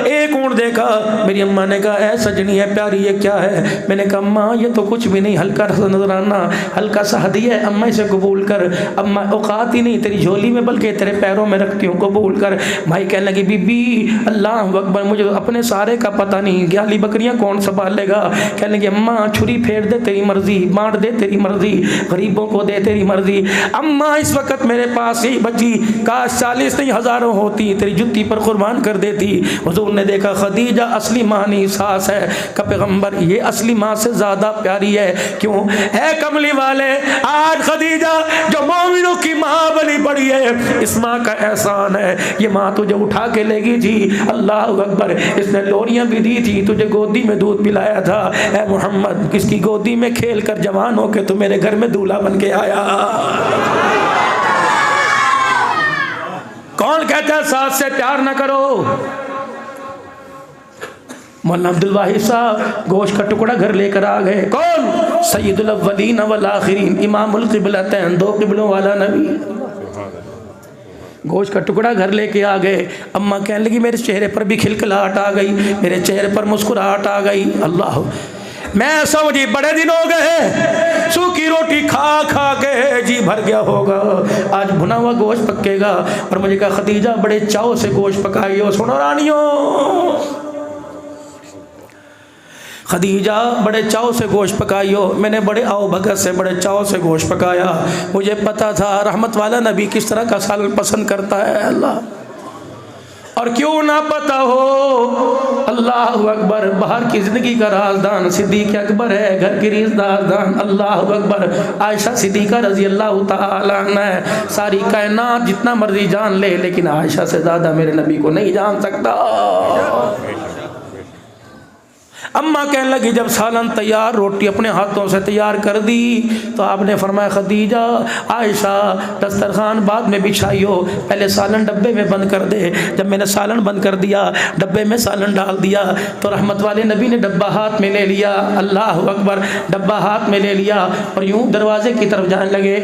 एक ऊँट देखा। मेरी अम्मा ने कहा ऐ सजनी है प्यारी ये क्या है? मैंने कहा अम्मा ये तो कुछ भी नहीं, हल्का सा नजराना, हल्का सा हदिया है, अम्मा इसे कबूल कर। अम्मा औकात ही नहीं तेरी झोली में बल्कि तेरे पैरों में रखती हूँ, कबूल कर। भाई कहने लगी बीबी अल्लाह अकबर मुझे अपने सारे का पता नहीं, 11 बकरियाँ कौन संभाल लेगा? कहने लगी अम्मा छुरी फेर दे तेरी मर्जी, बांट दे तेरी मर्जी, गरीबों को दे तेरी मर्जी। अम्मा इस वक्त मेरे पास ही बची, काश 40 नहीं हज़ारों होती तेरी जुत्ती पर कुर्बान कर देती। हुजूर ने देखा खदीजा असली माँ नहीं सास है। का पैगंबर ये असली माँ से ज़्यादा प्यारी है। क्यों है कमली वाले? आज खदीजा जो मोमिनों की माँ बनी पड़ी है, इस माँ का एहसान है। ये माँ तुझे उठा के लेगी थी, अल्लाह अकबर, इसने लोरियाँ भी दी थी, तुझे गोदी में दूध पिलाया था। ऐ मोहम्मद किसकी गोदी में खेल कर जवान होकर तू मेरे घर में दूल्हा बन के आया। कौन कहता है सास से प्यार ना करो? मौलाना अब्दुल वाहिद साहब गोश्त का टुकड़ा घर लेकर आ गए। कौन? सैयदुल अव्वलीन वल आखिरीन, इमामुल क़िबलतैन, 2 क़िबलों वाला नबी। गोश्त का टुकड़ा घर लेके आ गए। अम्मा कहने लगी मेरे चेहरे पर भी खिलखिलाहट आ गई, मेरे चेहरे पर मुस्कुराहट आ गई। अल्लाह मैं समझी बड़े दिन हो गए सूखी रोटी खा खा के जी भर गया होगा, आज भुना हुआ गोश्त पकेगा। और मुझे कहा खदीजा बड़े चाव से गोश्त पकाइयो। सुनो रानियों, खदीजा बड़े चाव से गोश्त पकाइयो। मैंने बड़े आओ भगत से बड़े चाव से गोश्त पकाया। मुझे पता था रहमत वाला नबी किस तरह का सालन पसंद करता है। अल्लाह, और क्यों ना पता हो, अल्लाह अकबर, बाहर की जिंदगी का राजदान सिद्दीक अकबर है, घर की रिश्तेदार अल्लाह अकबर आयशा सिद्दीका रजी अल्लाह तआला अन्हा है। सारी कायनात जितना मर्जी जान ले लेकिन आयशा से ज़्यादा मेरे नबी को नहीं जान सकता। अम्मा कहने लगी जब सालन तैयार, रोटी अपने हाथों से तैयार कर दी तो आपने फरमाया खदीजा आयशा दस्तरखान बाद में बिछाइयो, पहले सालन डब्बे में बंद कर दे। जब मैंने सालन बंद कर दिया, डब्बे में सालन डाल दिया तो रहमत वाले नबी ने डब्बा हाथ में ले लिया। अल्लाह अकबर, डब्बा हाथ में ले लिया और यूं दरवाजे की तरफ जाने लगे।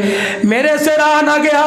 मेरे से रहा ना गया,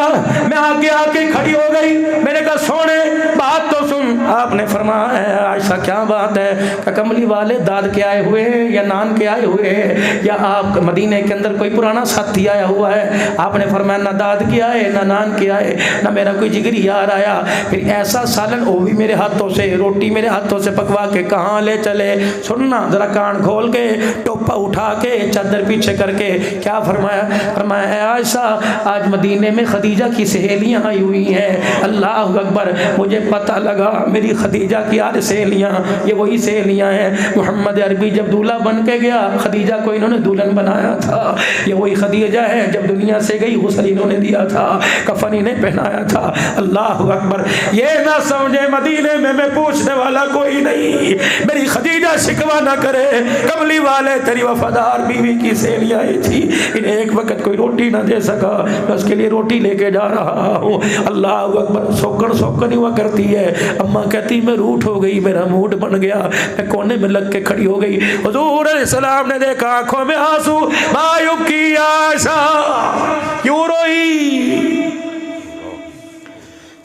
मैं आगे आके खड़ी हो गई। मैंने कहा सोने बात तो सुन। आपने फरमाया आयशा क्या बात है? कमली वाले दाद के आए हुए हैं या नान के आए हुए हैं या आप मदीने के अंदर कोई पुराना साथी आया हुआ है? आपने फरमाया ना दाद के आए ना नान के आए ना मेरा कोई जिगरी यार आया। फिर ऐसा सालन वो भी मेरे हाथों से, रोटी मेरे हाथों से पकवा के कहाँ ले चले? सुनना जरा, कान खोल के, टोपा उठा के, चादर पीछे करके क्या फरमाया? फरमाया आयशा आज मदीने में खदीजा की सहेलियाँ आई हुई हैं। अल्लाह अकबर, मुझे पता लगा मेरी खदीजा की यार सहेलियाँ ये वही सहेलियाँ हैं। मोहम्मद अरबी जब दूल्हा बन के गया खदीजा को इन्होंने दुल्हन बनाया था। ये वही खदीजा है जब दुनिया से गई गुस्ल इन्होंने दिया था, कफन इन्हें पहनाया था। अल्लाह अकबर, ये ना समझे मदीने में मैं पूछने वाला कोई नहीं, मेरी खदीजा शिकवा ना करे। कमली वाले तेरी वफादार बीवी की सहेलियाँ आई थी, इन्हें एक वक्त कोई रोटी ना दे सका, मैं उसके लिए रोटी लेके जा रहा हूँ। अल्लाह अकबर, सौकड़ सौकड़ हुआ करती है। अम्मा कहती मैं रूठ हो गई, मेरा मूड बन गया, मैं कोने में लग के खड़ी हो गई। हुजूर अलैहिस्सलाम ने देखा आंखों में आंसू, मायूब की आयशा क्यों रोई?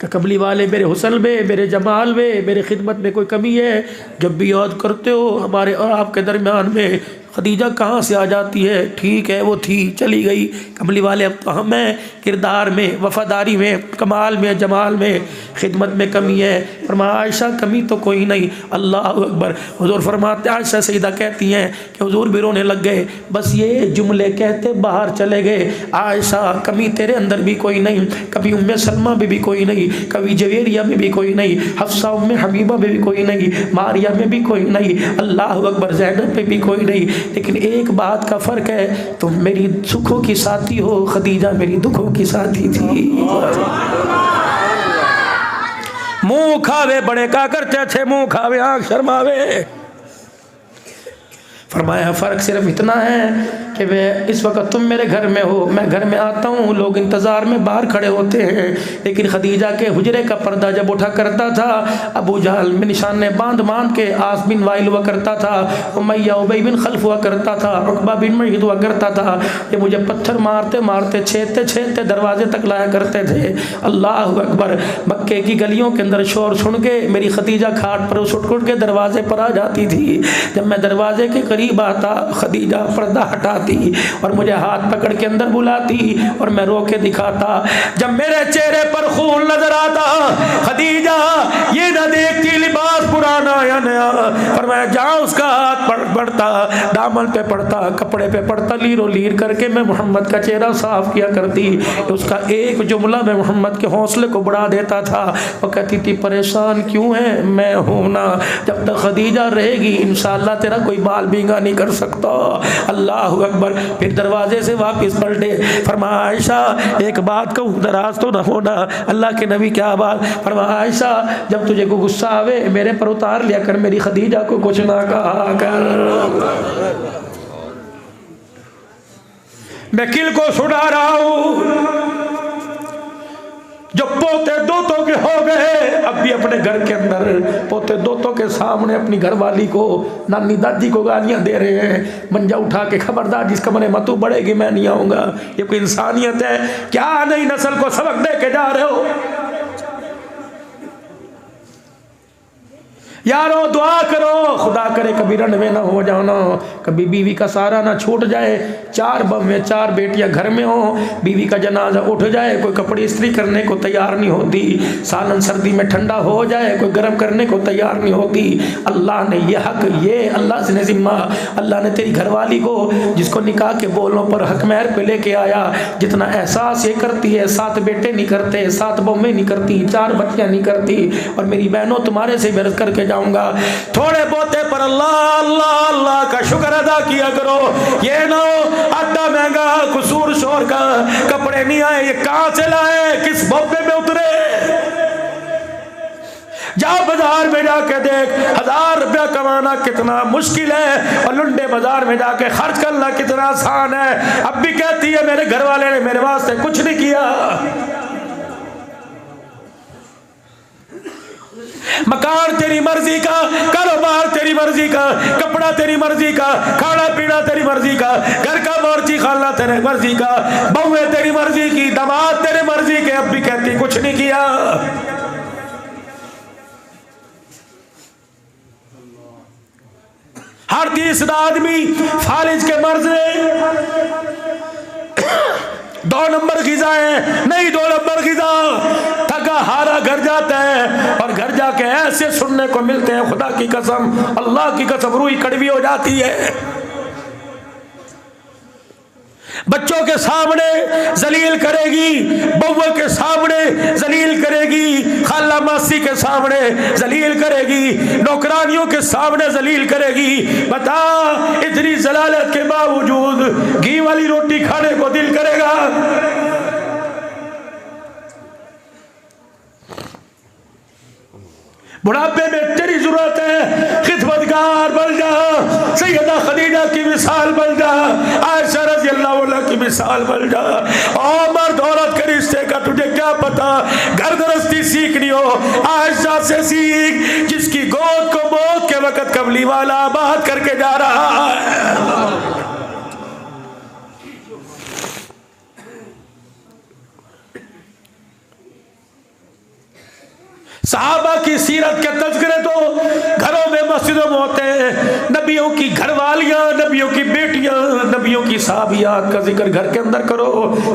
कि कमली वाले मेरे हुस्न में, मेरे जमाल में, मेरे खिदमत में कोई कमी है? जब भी याद करते हो हमारे और आपके दरमियान में खदीजा कहाँ से आ जाती है? ठीक है वो थी, चली गई। कमली वाले अब तो हम हैं, किरदार में, वफादारी में, कमाल में, जमाल में, खिदमत में कमी है। फरमाया आयशा कमी तो कोई नहीं। अल्लाह अकबर। हुजूर फरमाते, आयशा सईदा कहती हैं कि हुजूर भी रोने लग गए, बस ये जुमले कहते बाहर चले गए। आयशा कमी तेरे अंदर भी कोई नहीं, कभी उम्मे सलमा में भी कोई नहीं, कभी जवेरिया में भी कोई नहीं, हफ्सा उम्मे हबीबा में भी कोई नहीं, मारिया में भी कोई नहीं, अल्लाह अकबर, ज़ैनब में भी कोई नहीं। लेकिन एक बात का फ़र्क है, तुम मेरी सुखों की साथी हो, खदीजा मेरी दुखों की साथी थी। मुंह खावे बड़े का करते थे, मुंह खावे आँख शर्मावे। फरमाया फ़र्क सिर्फ इतना है कि वे इस वक्त तुम मेरे घर में हो, मैं घर में आता हूँ, लोग इंतज़ार में बाहर खड़े होते हैं। लेकिन खदीजा के हुजरे का पर्दा जब उठा करता था, अबू जहल में निशाने बांध बांध के आस बिन वाइल हुआ करता था, उमैया उबई बिन खल्फ हुआ करता था, उकबा बिन मईद हुआ करता था। ये मुझे पत्थर मारते मारते छेदते छेदते दरवाजे तक लाया करते थे। अल्लाह अकबर। मक्के की गलियों के अंदर शोर सुन के मेरी खदीजा खाट पर उठ उठ के दरवाजे पर आ जाती थी। जब मैं दरवाजे के करीब आता, खदीजा पर्दा हटाती और मुझे हाथ पकड़ के अंदर बुलाती और मैं रो के दिखाता। जब मेरे चेहरे पर खून नजर आता, खदीजा ये ना देखती लिबास पुराना या नया, पर मैं जहाँ उसका हाथ पड़ता, दामन पे पड़ता, कपड़े पे पड़ता, लीरो लीर करके मैं मोहम्मद का चेहरा साफ किया करती। उसका एक जुमला मैं मोहम्मद के हौसले को बढ़ा देता था। वो कहती थी परेशान क्यों है, मैं हूं ना, जब तक खदीजा रहेगी इंशाअल्लाह तेरा कोई बाल भींगा नहीं कर सकता। अल्लाह अकबर। फिर दरवाजे से वापस पलटे। फरमाया आयशा एक बात कहूँ, नाराज तो ना होना। अल्लाह के नबी क्या बात? फरमाया आयशा जब तुझे को गुस्सा आवे मेरे पर उतार लिया कर, मेरी खदीजा को कुछ ना कहा कर। मैं किल को सुना रहा हूँ, जो पोते दोतों के हो गए, अब भी अपने घर के अंदर पोते दोतों के सामने अपनी घरवाली को, नानी दादी को गालियां दे रहे हैं। मंजा उठा के खबरदार जिस कमरे में तू बढ़ेगी मैं नहीं आऊंगा। ये कोई इंसानियत है क्या? नई नस्ल को सबक दे के जा रहे हो। यारो दुआ करो, खुदा करे कभी रनवे ना हो जाना, कभी बीवी का सहारा ना छूट जाए। 4 बम में 4 बेटियां घर में हो, बीवी का जनाजा उठ जाए, कोई कपड़े इस्त्री करने को तैयार नहीं होती, सालन सर्दी में ठंडा हो जाए, कोई गर्म करने को तैयार नहीं होती। अल्लाह ने ये हक, ये अल्लाह से जिम्मा, अल्लाह ने तेरी घरवाली को जिसको निकाह के बोलों पर हक महर पे लेके आया, जितना एहसास ये करती है 7 बेटे नहीं करते, 7 बम्बे नहीं करती, 4 बच्चियां नहीं करती। और मेरी बहनों तुम्हारे से बेरस करके जाऊंगा, थोड़े बोते पर अल्लाह अल्लाह अल्लाह का शुक्र अदा किया करो। ये ना हो आटा महंगा, कसूर शोर का, कपड़े नहीं आए, ये कहां से लाए, किस बोबे में उतरे? जाओ बाजार में जाके देख, 1000 रुपया कमाना कितना मुश्किल है और लुंडे बाजार में जाके खर्च करना कितना आसान है। अब भी कहती है मेरे घर वाले ने मेरे वास्ते कुछ नहीं किया। मकान तेरी मर्जी का, कारोबार तेरी मर्जी का, कपड़ा तेरी मर्जी का, खाना पीना तेरी मर्जी का, घर का बावर्ची खाना तेरे मर्जी का, बहुएं तेरी मर्जी की, दामाद तेरे मर्जी के। अब भी कहती कुछ नहीं किया। हर तीसरा आदमी फालिज के मर्ज ने 2 नंबर ग़िज़ा है, नहीं 2 नंबर ग़िज़ा, थका हारा घर जाता है और घर जाके ऐसे सुनने को मिलते हैं, खुदा की कसम, अल्लाह की कसम, रूह कड़वी हो जाती है। बच्चों के सामने जलील करेगी, बउआ के सामने जलील करेगी, खाला मासी के सामने जलील करेगी, नौकरानियों के सामने जलील करेगी। बता इतनी जलालत के बावजूद घी वाली रोटी खाने को दिल करेगा? बुढ़ापे में तेरी जरूरत है, खिदमतगार बन जा, सैयदा खदीजा की मिसाल बन जा, आयशा रज़ी अल्लाह अन्हा की मिसाल बन जा। और मर्द औरत के रिश्ते का तुझे क्या पता? घर गृहस्थी सीखनी हो आयशा से सीख, जिसकी गोद को मौत के वक्त कमली वाला आबाद करके जा रहा है। सहाबा की सीरत के तज़किरे तो घरों में मस्जिदों में होते हैं। नबियों की घरवालियाँ, नबियों की बेटियाँ, नबियों की साहबियात का जिक्र घर के अंदर करो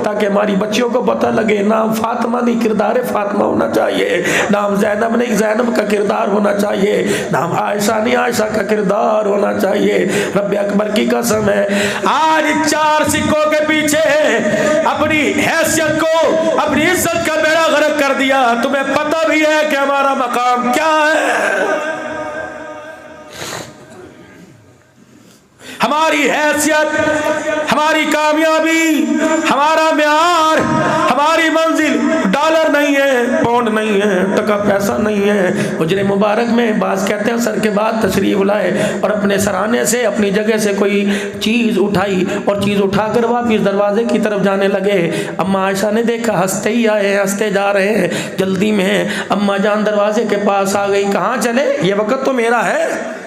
ताकि हमारी बच्चियों को पता लगे नाम फातिमा नहीं किरदार फातिमा होना चाहिए, नाम जैनब नहीं जैनब का किरदार होना चाहिए, नाम आयशा नहीं आयशा का किरदार होना चाहिए। रब्बे अकबर की कसम है, आज 4 सिक्कों के पीछे अपनी हैसियत को, अपनी इज्जत का बेड़ा गर्क कर दिया। तुम्हें पता भी है कि हमारा मकाम क्या है, हमारी हैसियत, हमारी कामयाबी, हमारा म्यार, हमारी मंजिल डॉलर नहीं है, पाउंड नहीं है, टका पैसा नहीं है। हुजरे मुबारक में बाज कहते हैं सर के बाद तशरीफ लाए और अपने सराहने से अपनी जगह से कोई चीज़ उठाई और चीज़ उठाकर वापिस दरवाजे की तरफ जाने लगे। अम्मा आयशा ने देखा, हंसते ही आए, हंसते जा रहे हैं, जल्दी में है। अम्मा जान दरवाजे के पास आ गई, कहाँ चले, ये वक्त तो मेरा है।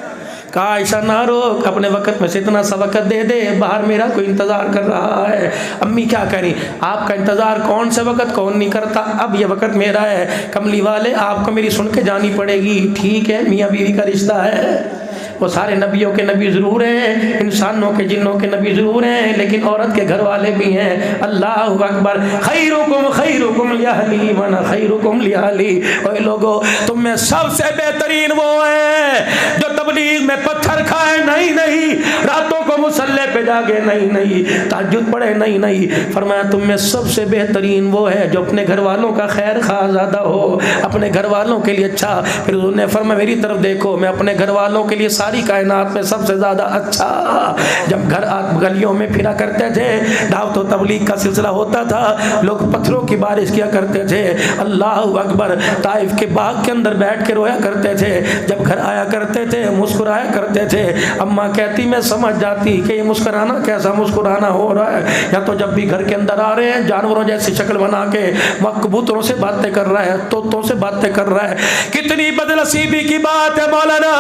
कहा आयशा ना रोक, अपने वक़्त में से इतना सा वक़्त दे दे, बाहर मेरा कोई इंतज़ार कर रहा है। अम्मी क्या करें, आपका इंतज़ार कौन से वक़्त कौन नहीं करता, अब ये वक़्त मेरा है। कमली वाले आपको मेरी सुन के जानी पड़ेगी। ठीक है, मियाँ बीवी का रिश्ता है, वो सारे नबियों के नबी ज़रूर हैं, इंसानों के जिन्नों के नबी ज़रूर हैं, लेकिन औरत के घर वाले भी हैं। अल्लाहु अकबर। खैरुकुम लिअहली वअना खैरुकुम लिअहली। ओए लोगो, तुम में सबसे बेहतरीन वो है जो तबलीग में पत्थर खाए नहीं नहीं, रातों को मुसल्ले पे जागे नहीं नहीं, तहज्जुद पढ़े नहीं नहीं। फरमाया तुम में सबसे बेहतरीन वो है जो अपने घर वालों का खैर खा ज़्यादा हो, अपने घर वालों के लिए अच्छा। फिर उन्होंने फरमाया मेरी तरफ देखो, मैं अपने घर वालों के लिए सारी कायनात में सबसे ज़्यादा अच्छा। जब घर गलियों में फिरा करते थे, दावत व तबलीग का सिलसिला होता था, लोग पत्थरों की बारिश किया करते थे। अल्लाहु अकबर। ताइफ के बाग के अंदर बैठ के रोया करते थे, जब घर आया करते थे मुस्कुराया करते थे। अम्मा कहती मैं समझ जाती कि ये मुस्कुराना कैसा मुस्कुराना हो रहा है, या तो जब भी घर के अंदर आ रहे हैं जानवरों जैसी शक्ल बना के वह कबूतरों से बातें कर रहा है, तोतों से बातें कर रहा है। कितनी बदनसीबी की बात है मौलाना,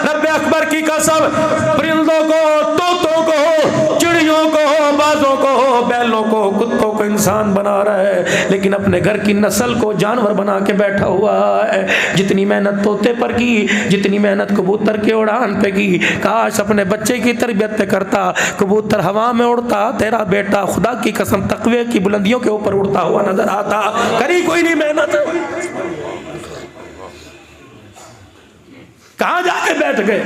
रब्बे अकबर की कसम, परिंदों को, तोतों को, चिड़ियों को, बाजों को, बैलों को, कुत्तों को इंसान बना रहा है, लेकिन अपने घर की नस्ल को जानवर बना के बैठा हुआ है। जितनी मेहनत तोते पर की, जितनी मेहनत कबूतर के उड़ान पे की, काश अपने बच्चे की तरबियत करता, कबूतर हवा में उड़ता, तेरा बेटा खुदा की कसम तकवे की बुलंदियों के ऊपर उड़ता हुआ नजर आता। करी कोई नहीं मेहनत, कहाँ जाके बैठ गए।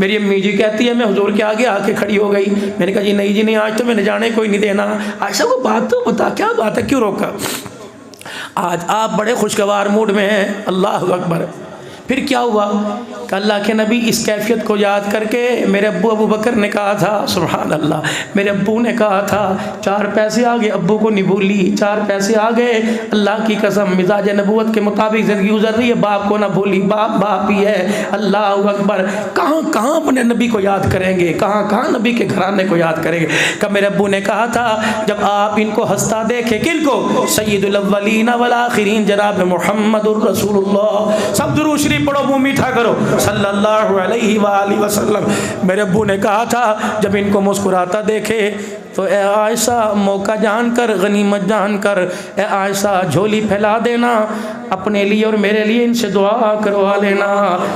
मेरी अम्मी जी कहती है मैं हुजूर के आगे आके खड़ी हो गई। मैंने कहा जी नहीं जी नहीं, आज तो मैंने जाने कोई नहीं देना। आयशा को बात तो बता, क्या बात है, क्यों रोका। आज आप बड़े खुशगवार मूड में हैं। अल्लाह अकबर। फिर क्या हुआ, अल्लाह के नबी इस कैफियत को याद करके, मेरे अबू बकर ने कहा था, सुभान अल्लाह, मेरे अब्बू ने कहा था 4 पैसे आ गए, अब्बू को नहीं भूली, 4 पैसे आ गए, अल्लाह की कसम मिजाज नबूवत के मुताबिक ज़िंदगी गुजर रही है, बाप को ना भूली, बाप बाप ही है। अल्लाह अकबर। कहाँ कहाँ अपने नबी को याद करेंगे, कहाँ कहाँ नबी के घराने को याद करेंगे। कब मेरे अब्बू ने कहा था जब आप इनको हंसता देखे, किनको, सय्यदुल अव्वलीन वल आखिरीन जनाब मुहम्मदुर रसूलुल्लाह, सब दुरूद शरीफ पढ़ो, मुंह मीठा करो, सल्लल्लाहु अलैहि वसल्लम। मेरे अब्बू ने कहा था जब इनको मुस्कुराता देखे तो ए आयशा मौका जानकर, गनीमत जानकर, ए आयशा झोली फैला देना अपने लिए और मेरे लिए, इनसे दुआ करवा लेना।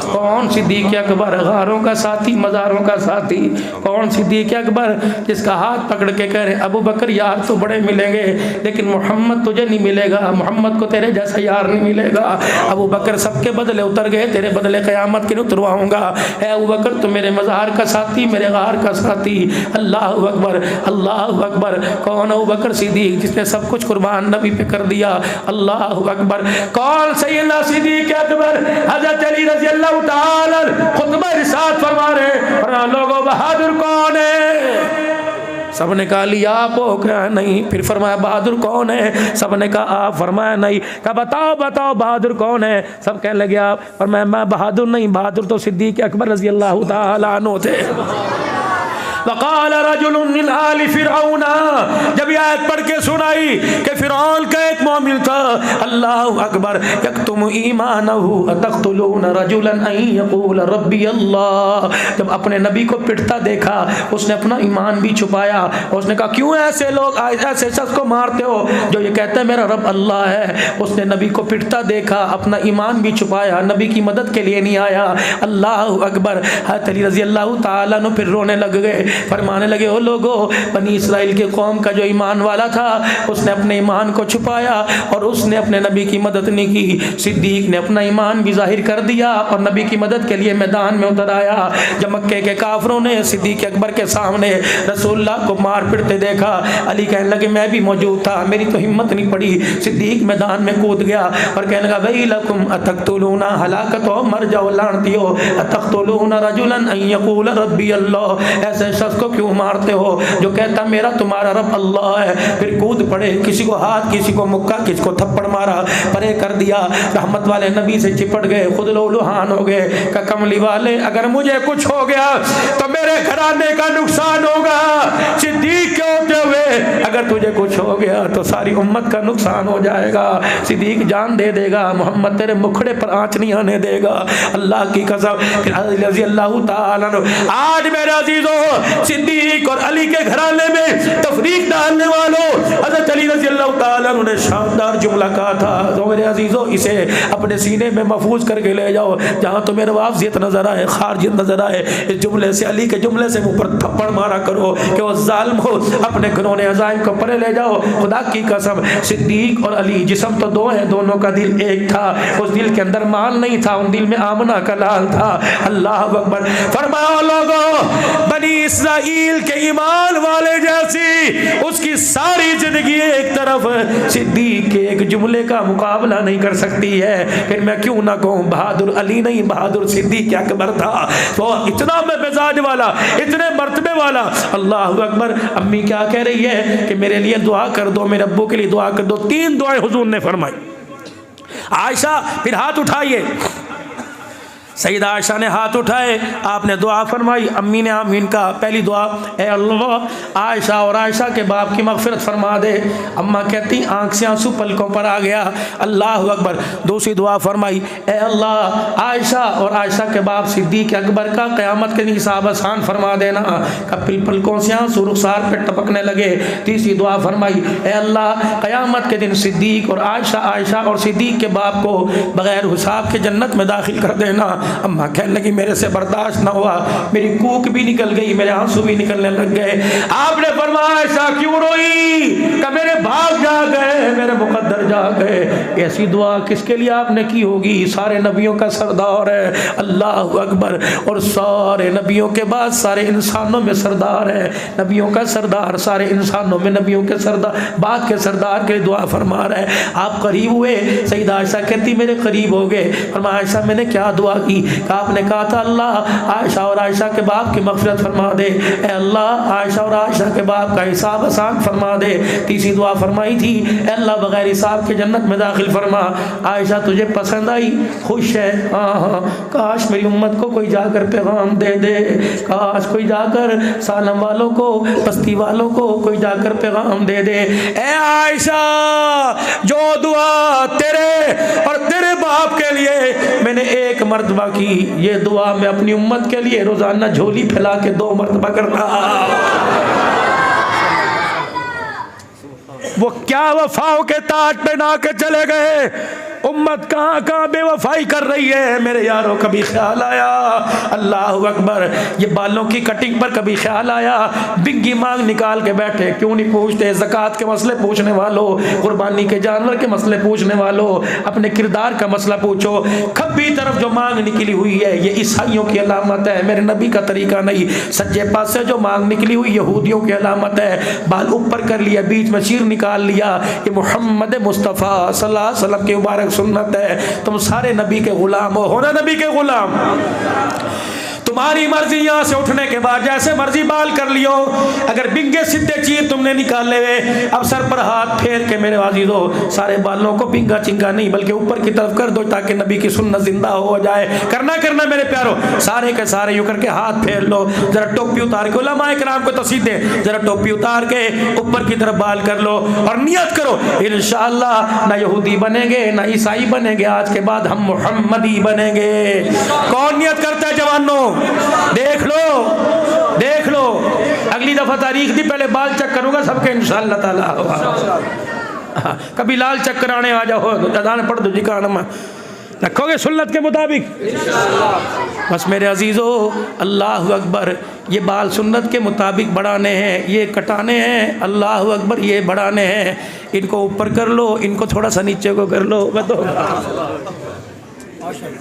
कौन सिद्दीक़ अकबर, गारों का साथी, मज़ारों का साथी, कौन सिद्दीक़ अकबर जिसका हाथ पकड़ के कह रहे अबू बकर यार तो बड़े मिलेंगे लेकिन मोहम्मद तुझे नहीं मिलेगा, मोहम्मद को तेरे जैसा यार नहीं मिलेगा। अबू बकर सबके बदले उतर गए, तेरे बदले क़यामत के लिए उतरवाऊँगा। है अबू बकर तो मेरे मज़ार का साथी, मेरे गार का साथी। अल्लाह अकबर, अल्लाह अकबर। कौन अबू बकर सिद्दीक़ जिसने सब कुछ कुर्बान नबी पे कर दिया। अल्लाह अकबर। कौन सैयदना सिद्दीक़ अकबर हज़रत अली रज़ी अल्लाह ताला खुतबा इरशाद फरमा रहे, और लोगों बहादुर कौन है। सबने कहा अली आप हो, क्या नहीं। फिर फरमाया बहादुर कौन है, सबने कहा आप, फरमाया नहीं। कहा बताओ बताओ बहादुर कौन है, सब कहने लगे आप। फरमाया मैं बहादुर नहीं, बहादुर तो सिद्दीक़ अकबर रज़ी अल्लाह ताला अन्हु थे। वक़ाल रजुलुन मिन आलि फ़िरऔन, जब ये आयत पढ़ के सुनाई कि फ़िरऔन का एक मोमिन था, अल्लाहु अकबर यक्तुम ईमानहु अतक़्तुलून रजुलन अन यक़ूल रब्बी अल्लाह। जब अपने नबी को पिटता देखा उसने अपना ईमान भी छुपाया। उसने कहा क्यों ऐसे लोग ऐसे शख्स को मारते हो जो ये कहते हैं मेरा रब अल्लाह है। उसने नबी को पिटता देखा, अपना ईमान भी छुपाया, नबी की मदद के लिए नहीं आया। अल्लाहु अकबर। हज़रत अली रज़ी अल्लाह ताला अन्हु फिर रोने लग गए, फरमाने लगे ओ लोगो, बनी इसराइल के कौम का जो ईमान वाला था उसने अपने ईमान को छुपाया और उसने अपने नबी की मदद नहीं की। सिद्दीक ने अपना ईमान भी जाहिर कर दिया और नबी की मदद के लिए मैदान में उतर आया। जब मक्के के काफरों ने सिद्दीक अकबर के सामने रसूलुल्लाह को मार पिटते देखा, अली कहने लगे मैं भी मौजूद था, मेरी तो हिम्मत नहीं पड़ी। सिद्दीक मैदान में कूद गया और कहने लगा वैलकुम अतक़्तुलूना, हलाकत हो, मर जाओ, लानती हो, अतक़्तुलूना रजुलन अन यक़ूल रब्बी अल्लाह, ऐसे शख्स को क्यों मारते हो जो कहता मेरा तुम्हारा रब अल्लाह है। फिर कूद पड़े, किसी को हाथ, किसी को मुक्का, किसी को थप्पड़ मारा, परे कर दिया। रहमत वाले नबी से चिपट गए, खुद लौलुहान हो गए। कमली वाले अगर मुझे कुछ हो गया तो मेरे घराने का नुकसान होगा, सिद्दीक के होते हुए अगर तुझे कुछ हो गया तो सारी उम्मत का नुकसान हो जाएगा। सिद्दीक जान दे देगा, मोहम्मद तेरे मुखड़े पर आंच नहीं आने देगा, अल्लाह की कसम। रज़ी अल्लाह ताला अन्हु, आज मेरे अजीजों सिद्दीक और अली के घराने में तफरीक डालने वालों, हज़रत अली रज़ी अल्लाह ताला अन्हु ने शानदार जुमला कहा था, तो मेरे अजीजों इसे अपने सीने में महफूज करके ले जाओ। जहाँ तुम्हें रवाफ़ियत नजर आए, खारजियत नजर आए, इस जुमले से, अली के जुमले से मुंह पर थप्पड़ मारा करो कि वो जालिम हो, अपने घरों अज़ाइम को परे ले जाओ। खुदा की कसम, सिद्दीक और अली जिस्म तो दो हैं, दोनों का दिल एक था। उस दिल के अंदर माल नहीं था, उन दिल में आमना का लाल था। अल्लाह अकबर। फरमाओ लोगों, बनी इसराइल के ईमान वाले जैसी उसकी सारी जिंदगी एक तरफ, सिद्दीक के एक जुमले का मुकाबला नहीं कर सकती है। फिर मैं क्यों ना कहूँ बहादुर अली नहीं, बहादुर सिद्दीक अकबर था। तो इतना में मिजाज वाला, इतने मर्तबे वाला। अल्लाह अकबर। अम्मी क्या कह रही है कि मेरे लिए दुआ कर दो, मेरे अब्बू के लिए दुआ कर दो। 3 दुआएं हुजूर ने फरमाई। आयशा फिर हाथ उठाइए, सईदा आयशा ने हाथ उठाए, आपने दुआ फरमाई, अम्मी ने आमीन कहा। पहली दुआ, ए अल्लाह आयशा और आयशा के बाप की मग़फ़िरत फरमा दे। अम्मा कहती आंख से आंसू पलकों पर आ गया। अल्लाह अकबर। दूसरी दुआ फरमाई, ए अल्लाह आयशा और आयशा के बाप सिद्दीक अकबर का क़यामत के दिन हिसाब आसान फरमा देना। कपिल पलकों से आंसू रुखसार पे टपकने लगे। तीसरी दुआ फरमाई, ए अल्लाह क़यामत के दिन सिद्दीक और आयशा और सिद्दीक के बाप को बग़ैर हिसाब के जन्नत में दाखिल कर देना। अम्मा कहने लगी मेरे से बर्दाश्त ना हुआ, मेरी कूक भी निकल गई, मेरे आंसू भी निकलने लग गए। आपने फरमाया ऐसा क्यों रोई? कि मेरे भाग जा गए, मेरे मुकद्दर जा गए। ऐसी दुआ किसके लिए आपने की होगी? सारे नबियों का सरदार है। अल्लाह अकबर। और सारे नबियों के बाद सारे इंसानों में सरदार है। नबियों का सरदार, सारे इंसानों में नबियों के सरदार, बाद के सरदार के दुआ फरमा रहे हैं। आप करीब हुए। सईदा आयशा कहती मेरे करीब हो गए। फरमाया आयशा मैंने क्या दुआ की? आपने कहा था अल्लाह आयशा और आयशा के बाप की मग़फ़िरत फरमा दे। ए अल्लाह आयशा और आयशा के बाप का हिसाब आसान फरमा दे। तीसरी दुआ फरमाई थी, ए अल्लाह बग़ैर हिसाब के जन्नत में दाखिल फरमा। आयशा तुझे पसंद आई, खुश है? हाँ, काश मेरी उम्मत को कोई जाकर पैगाम दे दे, काश कोई जाकर सालम वालों को, बस्ती वालों को कोई जाकर पैगाम दे दे। ए आयशा, जो दुआ तेरे और तेरे बाप के लिए मैंने एक मर्तबा की, ये दुआ मैं अपनी उम्मत के लिए रोजाना झोली फैला के 2 मर्तबा करता। वो क्या वफाओं के ताज पे ना के चले गए। उम्मत कहाँ कहाँ बेवफाई कर रही है। मेरे यारों कभी ख्याल आया, अल्लाह अकबर, ये बालों की कटिंग पर कभी ख्याल आया? बिग्गी मांग निकाल के बैठे, क्यों नहीं पूछते? ज़कात के मसले पूछने वालों, कुर्बानी के जानवर के मसले पूछने वालों, अपने किरदार का मसला पूछो। खब्बी तरफ जो मांग निकली हुई है ये ईसाइयों की अलामत है, मेरे नबी का तरीका नहीं। सज्जे पास से जो मांग निकली हुई यहूदियों की अलामत है। बाल ऊपर कर लिया, बीच में चीर निकाल लिया, ये मोहम्मद मुस्तफ़ा सल्लल्लाहु अलैहि वसल्लम की मुबारक सुन्नत है। तुम सारे नबी के गुलाम हो ना, नबी के गुलाम। तुम्हारी मर्जी, यहाँ से उठने के बाद जैसे मर्जी बाल कर लियो, अगर बिंगे सीधे चीर तुमने निकाले हुए, अब सर पर हाथ फेर के मेरे वाजिदो सारे बालों को बिंगा चिंगा नहीं बल्कि ऊपर की तरफ कर दो ताकि नबी की सुन्नत जिंदा हो जाए। करना मेरे प्यारो, सारे के सारे यूं करके हाथ फेर लो, जरा टोपी उतार के, उलमाए किराम को तसीदे, जरा टोपी उतार के ऊपर की तरफ बाल कर लो और नियत करो इंशाअल्लाह ना यहूदी बनेंगे ना ईसाई बनेंगे, आज के बाद हम मुहम्मदी बनेंगे। कौन नियत करता है जवानों? देख लो अगली दफा तारीख दी, पहले बाल चेक करूंगा सबके इंशाअल्लाह ताला। कभी लाल चक्कर आने आ जाओ तो अजान पढ़ दो जी का नाम रखोगे सुन्नत के मुताबिक। बस मेरे अजीज़ों, अल्लाह अकबर, ये बाल सुन्नत के मुताबिक बढ़ाने हैं, ये कटाने हैं, अल्लाह अकबर, ये बढ़ाने हैं। इनको ऊपर कर लो, इनको थोड़ा सा नीचे को कर लो,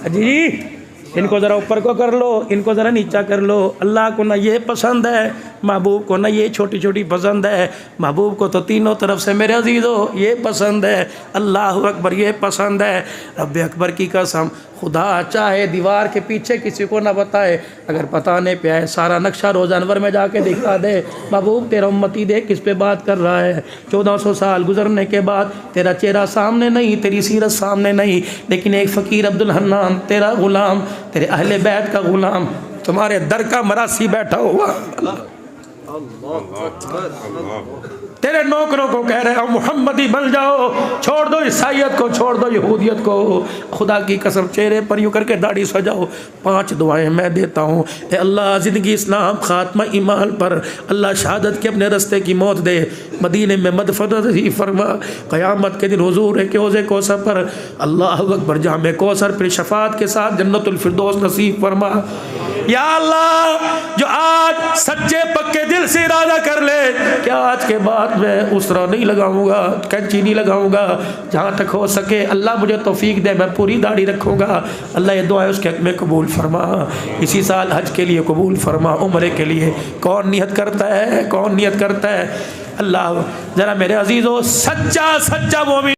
जी इनको ज़रा ऊपर को कर लो, इनको ज़रा नीचा कर लो। अल्लाह को ना ये पसंद है, महबूब को ना ये छोटी छोटी पसंद है, महबूब को तो तीनों तरफ से मेरे अजीज़ों ये पसंद है। अल्लाह अकबर, ये पसंद है। रब अकबर की कसम, खुदा चाहे दीवार के पीछे किसी को ना बताए, अगर बताने पे आए सारा नक्शा रोज़ अनवर में जाके दिखा दे, महबूब तेरा उम्मती देख किस पे बात कर रहा है। 1400 साल गुजरने के बाद तेरा चेहरा सामने नहीं, तेरी सीरत सामने नहीं, लेकिन एक फ़कीर अब्दुल हन्नान तेरा ग़ुलाम, तेरे अहले बैत का ग़ुलाम, तुम्हारे दर का मरासी बैठा हुआ, तेरे नौकरों को कह रहे हो मोहम्मदी बन जाओ, छोड़ दो ईसाइयत को, छोड़ दो यहूदियत को। खुदा की कसम, चेहरे पर यूँ करके दाढ़ी सजाओ। 5 दुआएं मैं देता हूँ। ए अल्लाह, ज़िंदगी इस्लाम, खात्मा ईमान पर, अल्लाह शहादत के अपने रस्ते की मौत दे, मदीने में मदफरत ही फरमा, क़यामत के दिन हुज़ूर के हौज़े कौसर पर, अल्लाह अकबर, जामे कौसर पर शफ़ाअत के साथ जन्नतुल फिरदौस नसीब फरमा। या अल्लाह, जो आज सच्चे पक्के दिल से इरादा कर ले कि आज के बाद मैं उसरा नहीं लगाऊंगा, कैंची नहीं लगाऊंगा, जहाँ तक हो सके अल्लाह मुझे तौफीक दे मैं पूरी दाढ़ी रखूँगा। अल्लाह ये दुआ है उसके हक़ में कबूल फरमा। इसी साल हज के लिए कबूल फरमा, उम्रे के लिए कौन नियत करता है, कौन नियत करता है? अल्लाह, ज़रा मेरे अजीज़ों, सच्चा मोमिन